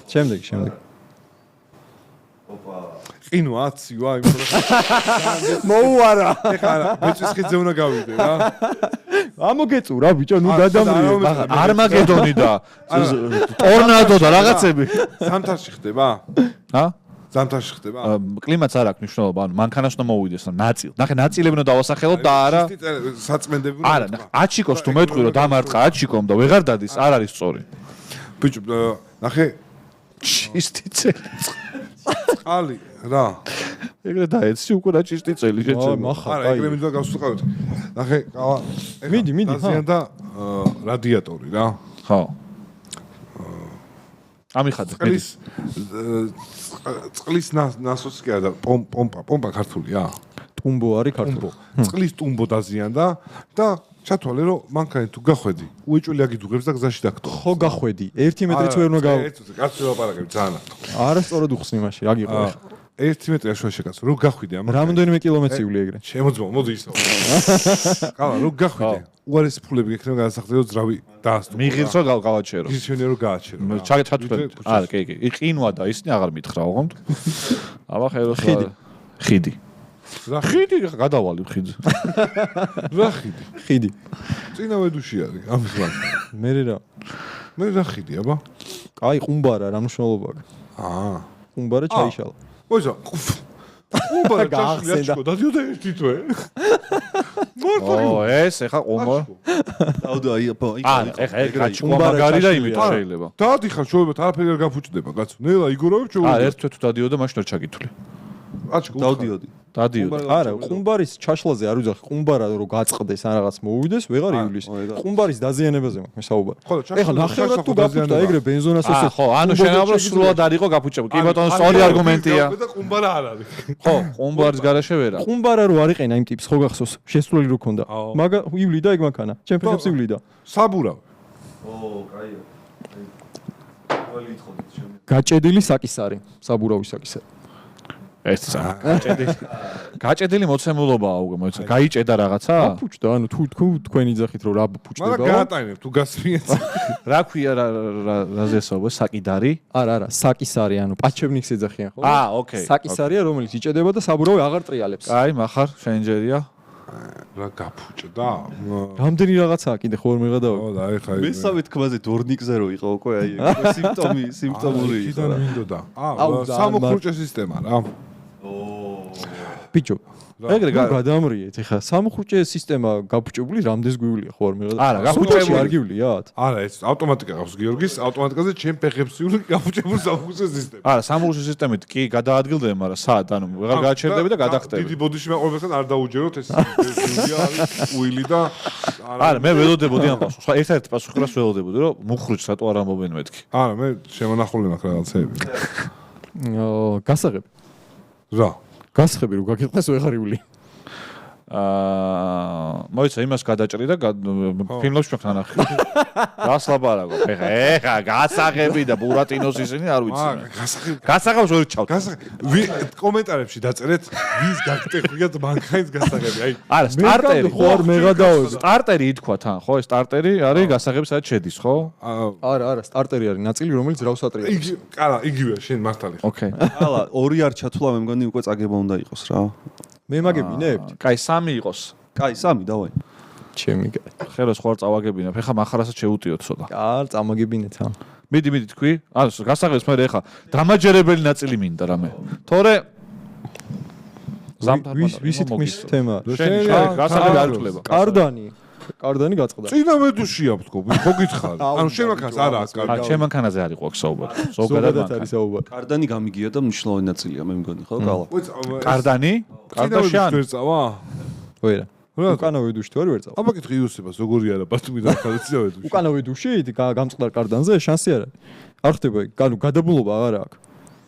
შემდეგ. ყინვა 10-ვა, იმიტომ რომ მოუარა. ეხლა მეწვის ხიძე უნდა გავიდე რა. ამოგეწურა ბიჭო, ნუ გადამრიე. არმაგედონი და ტორნადო და რაღაცები. ზამთარში ხდება? ჰა? ზამთარში ხდება? კლიმატს არ აქვს მნიშვნელობა, ანუ მანქანას უნდა მოუვიდეს ნაწილ. ნახე, ნაწილები უნდა დავასახელოთ და არა საწმენდები. არა, აჩიკოს თუ მეტყვი რომ დამარტყა აჩიკომ და ვეღარ დადის, არ არის სწორი. ბიჭო, ნახე, ჩისტი წელი. წყალი რა. ეგრე დაეცი უკვე რა ჩისტი წელი შეჭება. არა, ეგრე მინდა გავსუყავთ. ნახე, ყავა. მიდი, დაზიან და რადიატორი რა. ხო. ამიხადე. წყლის ნასოსი კი არა და პომპა ქართულია. ტუმბო არის ქართული. წყლის ტუმბო დაზიანდა და ჩათვალე რომ მანქანა თუ გახვედი, უეჭველი აგიდუღებს და გზაში დაგტო. ხო გახვედი. 1 მეტრიც ვერ უნდა გავა. კაცი ლაპარაკები ძალიან. არასწორად უხსნი მაშინ, რა გიყო ახლა. 1 მეტრია შუაში კაცო, რო გახვიდე ამ. რამდენიმე კილომეტრიული ეგრე. შემოძმო, მოდი ისო. ყავა, რო გახვიდე. უარეს ფულები გექნება გადასახდელო ძრავი დაასტო. მიღირცო გავაჩერო. ისინი რო გააჩერო. ჩათვლე. არა, კი. იყინვა და ისინი აღარ მითხრა, ოღონდ. აბა ხელოს ხიდი. რა ხიდი გადავალი ხიდზე. რა ხიდი? ხიდი. წინა ვედუში არის ამის მაგ. მე რა. მე რა ხიდი, აბა? კაი, ყუმბარა რა მნიშვნელობა აქვს. ყუმბარა ჩაიშალა. მოიცა. ყუმბარა ჩაშლია, დადიოდა ერთი თვე. ეს ეხა ყუმბა. დაუდო აი ეხა გაჩქვა მაგარი და იმით შეიძლება. დაადიხარ შოებათ, არაფერი არ გაფუჭდება, კაცო. ნელა იგორავებ შოებათ. ერთ თვე თუ დადიოდა, მაშინ არ ჩაგითვლი. დავდიოდი. არა, ყუმბარის ჩაშლაზე არ უძახი, ყუმბარა რო გაწყდეს ან რაღაც მოუვიდეს, ვეღარ ივლის. ყუმბარის დაზიანებაზე მაქვს საუბარი. ეხლა ნახევრად თუ გაფუჭდა ეგრე ბენზონასოსი. ხო, ანუ შეიძლება სრულად არ იყო გაფუჭებული. კი ბატონო, სწორი არგუმენტია. და ყუმბარა არ არის. ხო, ყუმბარის garaშე ვერა. ყუმბარა რო არიყენა იმ ტიპს, ხო გახსოვს? შესრული რო ქონდა. მაგა ივლიდა ეგ მანქანა. ჩემ ფეხებს ივლიდა. საბურავ. კაია. გაჭედილი საკისარი, საბურავის საკისარი. ეს გაჭედილი მოცემულობაა უკვე მოიცა გაიჭედა რაღაცა აფუჭდა ანუ თუ თქვენი ძახით რომ რა ფუჭდება მაგრამ გაატანებ თუ გასვიენს რა ქვია რაზე საუბარ საკიდარი არა საკისარი ანუ პაჩევნიკს ეძახიან ხო ოკეი საკისარია რომელიც იჭედება და საბურავი აღარ ტრიალებს აი მახარ შენჯერია რა გაფუჭდა რამდენი რაღაცაა კიდე ხო ვერ მეღადავ ხო და ეხა მესავე თქმაზე დორნიკზე რო იყო უკვე აი სიმპტომური იყო რა მინდოდა სამოხრუჭე სისტემა რა ბიჭო ეგრე გადამრიეთ ეხა სამოხრუჭე სისტემა გაფუჭებული რამდენს გვივლია ხო არ მეღადავ არა გაფუჭებული არ გივლიათ არა ეს ავტომატიკა ყავს გიორგის ავტომატიკაზე ჩემ ფეხებს ივრი გაფუჭებული სამოხრუჭე სისტემა არა სამოხრუჭე სისტემით კი გადაადგილდება მაგრამ სად ანუ ვეღარ გააჩერდები და გადახტები დიდი ბოდიში მაყურებელთან არ დაუჯეროთ ეს უილი და არა მე ველოდებოდი ამ პასუხს ერთ-ერთ პასუხს ველოდებოდი რომ მუხრუჭს რატო არ ამობენ მეთქი არა მე შემონახული მაქვს რაღაცეები გასაღები რა გასხები რო გაგიხდეს ვეღარ ივლი მოიცა იმას გადაჭრი და ფილმებში მაქ ნანახი გასლაბარაგო ეხა გასაღები და ბურატინოს ისინი არ ვიცი გასაღებს ვერ ჩავთ კომენტარებში დაწერეთ ვის გაგტეხიათ მანქანის გასაღები აი არა სტარტერი ხო არ მეღადაო სტარტერი ითქვა თან ხო ეს სტარტერი არის გასაღებს სადაც შედის ხო არა სტარტერი არის ნაწილი რომელიც რავს ატრიალებს არა იგივეა შენ მართალი ოკეი ალა ორი არ ჩათვლა მე მგონი უკვე წაგება უნდა იყოს რა მე მაგებინებთ? კაი, 3 იყოს. კაი, 3, დავაი. ჩემი კაი. ხელოს ხო არ წავაგებინებ, ეხა მახარასაც შეუტიოთ ცოტა. კარ, წამაგებინეთ ამ. მიდი თქვი. ანუ გასაღებს მე ეხა დამაჯერებელი ნაწილი მინდა რამე. თორე ვისი თქმის თემა? შენი გასაღები არ უთლება. კარდანი გაწყდა. წინა მედუშია თქო, ხო გითხარ. ანუ შენ მანქანას არა აქვს კარდანი. ჩემ მანქანაზე არ იყო აქ საუბარი. ზოგადად არის საუბარი. კარდანი გამიგია და მნიშვნელოვანი ნაწილია მე მგონი, ხო, გალა. კარდანი? კარდაშიან. ვერ წავა? ვერა. უკანავე დუში თუ არ ვერ წავა. აბა კითხი იუსებას, როგორი არა ბათუმი და ხალხია დუში. უკანავე დუში გამწყდარ კარდანზე შანსი არა. არ ხდება, ანუ გადაბულობა აღარ აქვს.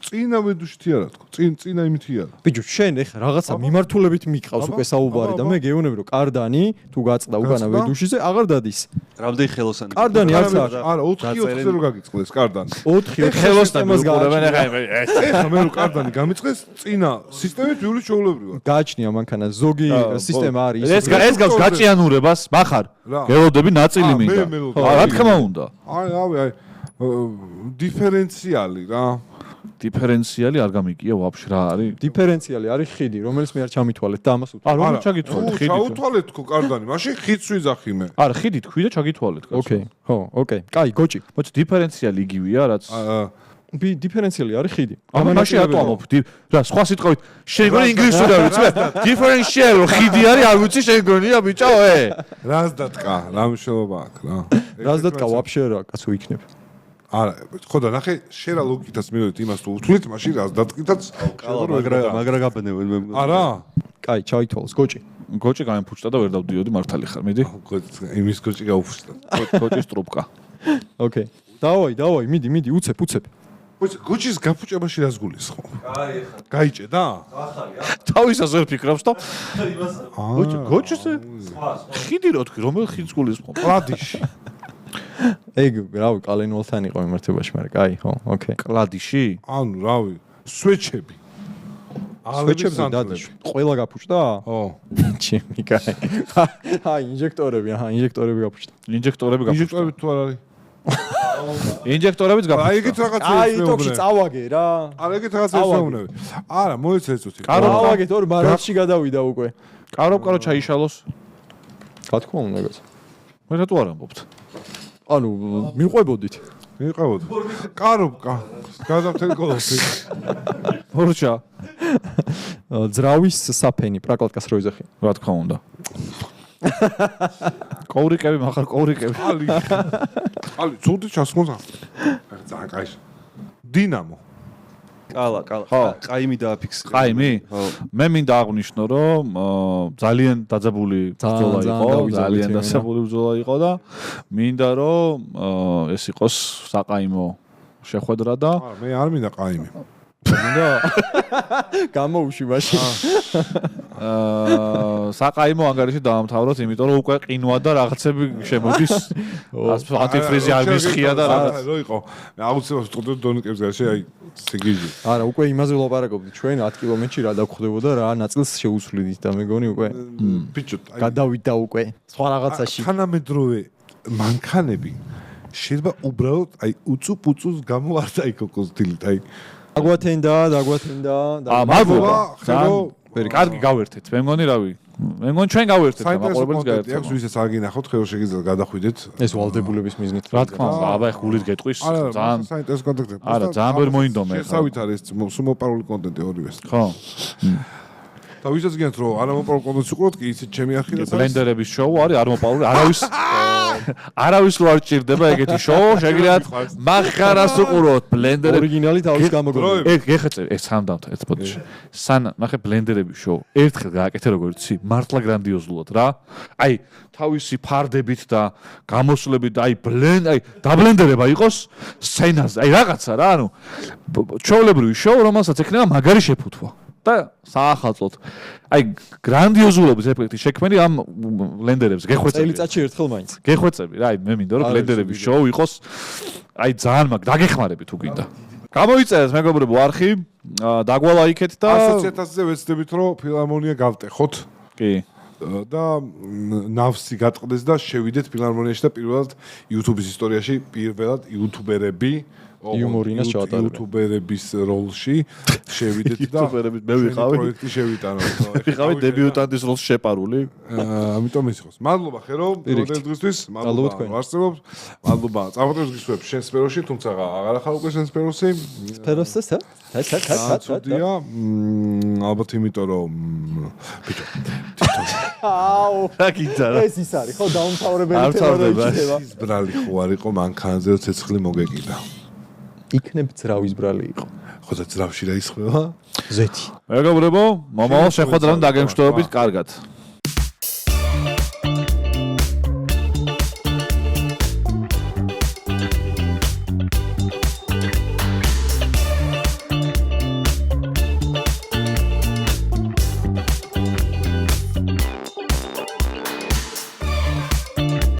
წინა ვედუში არა თქო. წინა იმითი არა. ბიჭო, შენ ეხა რაღაცა მიმართულებით მიყავს უკვე საუბარი და მე გეუბნები რომ კარდანი თუ გაწყდა უკანა ვედუშიზე აღარ დადის. რამდენი ხელოსანი? კარდანი არც არა. არა, 4-4-ზე რო გაგიწყდეს კარდანი. 4 ხელოსნები უყურებენ ეხა ეხლა მე რო კარდანი გამიწყეს, წინა სისტემით ვიული ჩაულებრივად. გააჩნია მანქანა ზოგი სისტემა არის. ეს გავს გაჭიანურებას, მახარ. გელოდები ნაწილი მინდა. რა თქმა უნდა. აი დიფერენციალი რა. დიფერენციალი არ გამიგია ვაფშე რა არის? დიფერენციალი არის ხიდი, რომელიც მე არ ჩამითვალეთ და ამას უთხრა. რომელ ჩაგითვალეთ ხიდით? ჩაუთვალეთ თქო კარდანი, მაშინ ხიდს ვიძახი მე. არა, ხიდი თქვი და ჩაგითვალეთ კაცო. ოკეი, ხო, ოკეი. კაი, გოჭი. მოიცა დიფერენციალი იგივეა რაც დიფერენციალი არის ხიდი. ამაში რატო ამობ? რა, სხვა სიტყვით, შენ გონი ინგლისური არ ვიცი? დიფერენციალი ხიდი არის, არ ვიცი შენ გონია ბიჭო, რას დატკა, რა მნიშვნელობა აქვს რა. რას დატკა ვაფშე რა, კაცო იქნებ. არა, ხო და ნახე, შენ რა ლოგიკითაც მივედით იმას თუ უთვლით, მაშინ რას დატკითაც მაგრა გაბნევენ მე. არა. კაი, ჩაითვალოს, გოჭი. გოჭი გამიფუჭდა და ვერ დავდიოდი მართალი ხარ, მიდი. იმის გოჭი გაუფუსტა. გოჭის ტრუბკა. ოკეი. დავაი, მიდი, უცებ. გოჭის გაფუჭებაში რას გულისხმობ? კაი, ხა. გაიჭე და? ახალია. თავისას ვერ ფიქრობს და იმას. გოჭზე? ხიდი რო თქვი, რომელ ხიდს გულისხმობ? კლადიში. ეგ რავი, კალენვალთან იყო მიმართებაში, მაგრამ კაი, ხო, ოკეი. კლადიში? ანუ რავი, სვეჩები. სვეჩებზე დადაში. ყველა გაფუჭდა? ხო. ჩემი კაი. აი, ინჟექტორები გაფუჭდა. ინჟექტორები გაფუჭდა. ინჟექტორები თუ არ არის? ინჟექტორებიც გაფუჭდა. აი, ეგეთ რაღაცა აი, ტოქში წავაგე რა. არა, ეგეთ რაღაცა ისეუნები. არა, მოიცე წუთი. წავაგეთ ორ მარათში გადავიდა უკვე. კარო ჩაიშალოს. რა თქმა უნდა, ეგეც. მე რატო არ ამბობთ? ანუ მიყვებოდით. მიყავოდ. კარობკა. გადავთელი კოლოფი. ორჩა. ძრავის საფენი, პრაკალტკას რო იზახი. რა თქმა უნდა. კოვრიკები მახარ კოვრიკები. ალი, ცუდი ჩასხმოა. ძალიან კაი. დინამო. კალა. ყაიმი დააფიქსირე. ყაიმი? მე მინდა აღვნიშნო, რომ ძალიან დაძაბული ბრძოლა იყო, ძალიან დაძაბული ბრძოლა იყო და მინდა რომ ეს იყოს საყაიმო შეხვედრა და მე არ მინდა ყაიმი. მინდა გამოუში მაშინ. საყაიმო ანგარიში დაამთავროთ, იმიტომ რომ უკვე ყინვა და რაღაცები შემოდის. ანტიფრიზი არ მისხია და რაღაც. რო იყო. მე აუცილებლად ვწოდოთ დონიკებს გარშე, აი სიგიჟი. არა, უკვე იმაზე ვლაპარაკობდით ჩვენ 10 კილომეტრში რა დაგხვდებოდა რა ნაწილს შეუსვლიდით და მეგონი უკვე ბიჭო, აი გადავიდა უკვე სხვა რაღაცაში. თანამედროვე მანქანები შეიძლება უბრალოდ აი უწუპუწუს გამო არ დაიქოკოს დილით, აი დაგვათენდა და მადლობა. კარგი გავერთეთ. მე მგონი რავი. მე მგონი ჩვენ გავერთეთ და მაყურებელს გაერთეთ. აქვს ვისაც არ გინახოთ, ხელო შეგიძლიათ გადახვიდეთ. ეს ვალდებულების მიზნით. რა თქმა უნდა, აბა ეხ გულით გეტყვის ძალიან საინტერესო კონტენტი. არა, ძალიან ვერ მოინდომე. შესავით არის სუმოპარული კონტენტი ორივეს. ხო. და ვისაც გინათ რომ არ მომპარული კონტენტს უყუროთ, კი ისიც ჩემი ახი და ბლენდერების შოუ არის, არ მომპარული, არავის რო არ ჭირდება ეგეთი შოუ, შეგიძლიათ მახარას უყუროთ ბლენდერები. ორიგინალი თავის გამოგონდა. ეგ ეხეწე, ეს სამდამთ ერთ პოდში. ნახე ბლენდერების შოუ. ერთხელ გააკეთე როგორც იცი, მართლა გრანდიოზულად რა. აი, თავისი ფარდებით და გამოსვლებით, აი დაბლენდერება იყოს სცენაზე. აი რაღაცა რა, ანუ ჩვეულებრივი შოუ, რომელსაც ექნება მაგარი შეფუთვა. და საახალწლოდ. აი გრანდიოზულობის ეფექტი შექმნილი ამ ბლენდერებს გეხვეწები. წელიწადში ერთხელ მაინც. გეხვეწები რა, აი მე მინდა რომ ბლენდერების შოუ იყოს აი ძალიან დაგეხმარები თუ გინდა. გამოიწერეთ მეგობრებო არხი, დაგვალა იქეთ და 100,000-ზე ვეცდებით რომ ფილარმონია გავტეხოთ. კი. და ნავსი გატყდეს და შევიდეთ ფილარმონიაში და პირველად YouTube-ის ისტორიაში პირველად იუთუბერები იუმორინას ჩაატარებენ. იუთუბერების როლში შევიდეთ და იუთუბერების მე ვიყავი. პროექტი შევიტანო. ვიყავი დებიუტანტის როლს შეპარული. ამიტომ ის იყოს. მადლობა ხერო, დღესთვის. მადლობა თქვენ. ვარსებობთ. მადლობა. წარმატებას გისურვებ შენ სფეროში, თუმცა აღარ ახალ უკვე შენ სფეროში. სფეროსა? ცუდია. ალბათ იმიტომ რომ ბიჭო. აუ, რა გიძა რა. ეს ის არის, ხო, დაუმთავრებელი თემა რო იქნება. ის ბრალი ხო არ იყო მანქანაზე ცეცხლი მოგეკიდა. იქნებ ძრავის ბრალი იყო. ხო და ძრავში რა ისხება? ზეთი. მეგობრებო, მომავალ შეხვედრამდე დაგემშვიდობებით კარგად.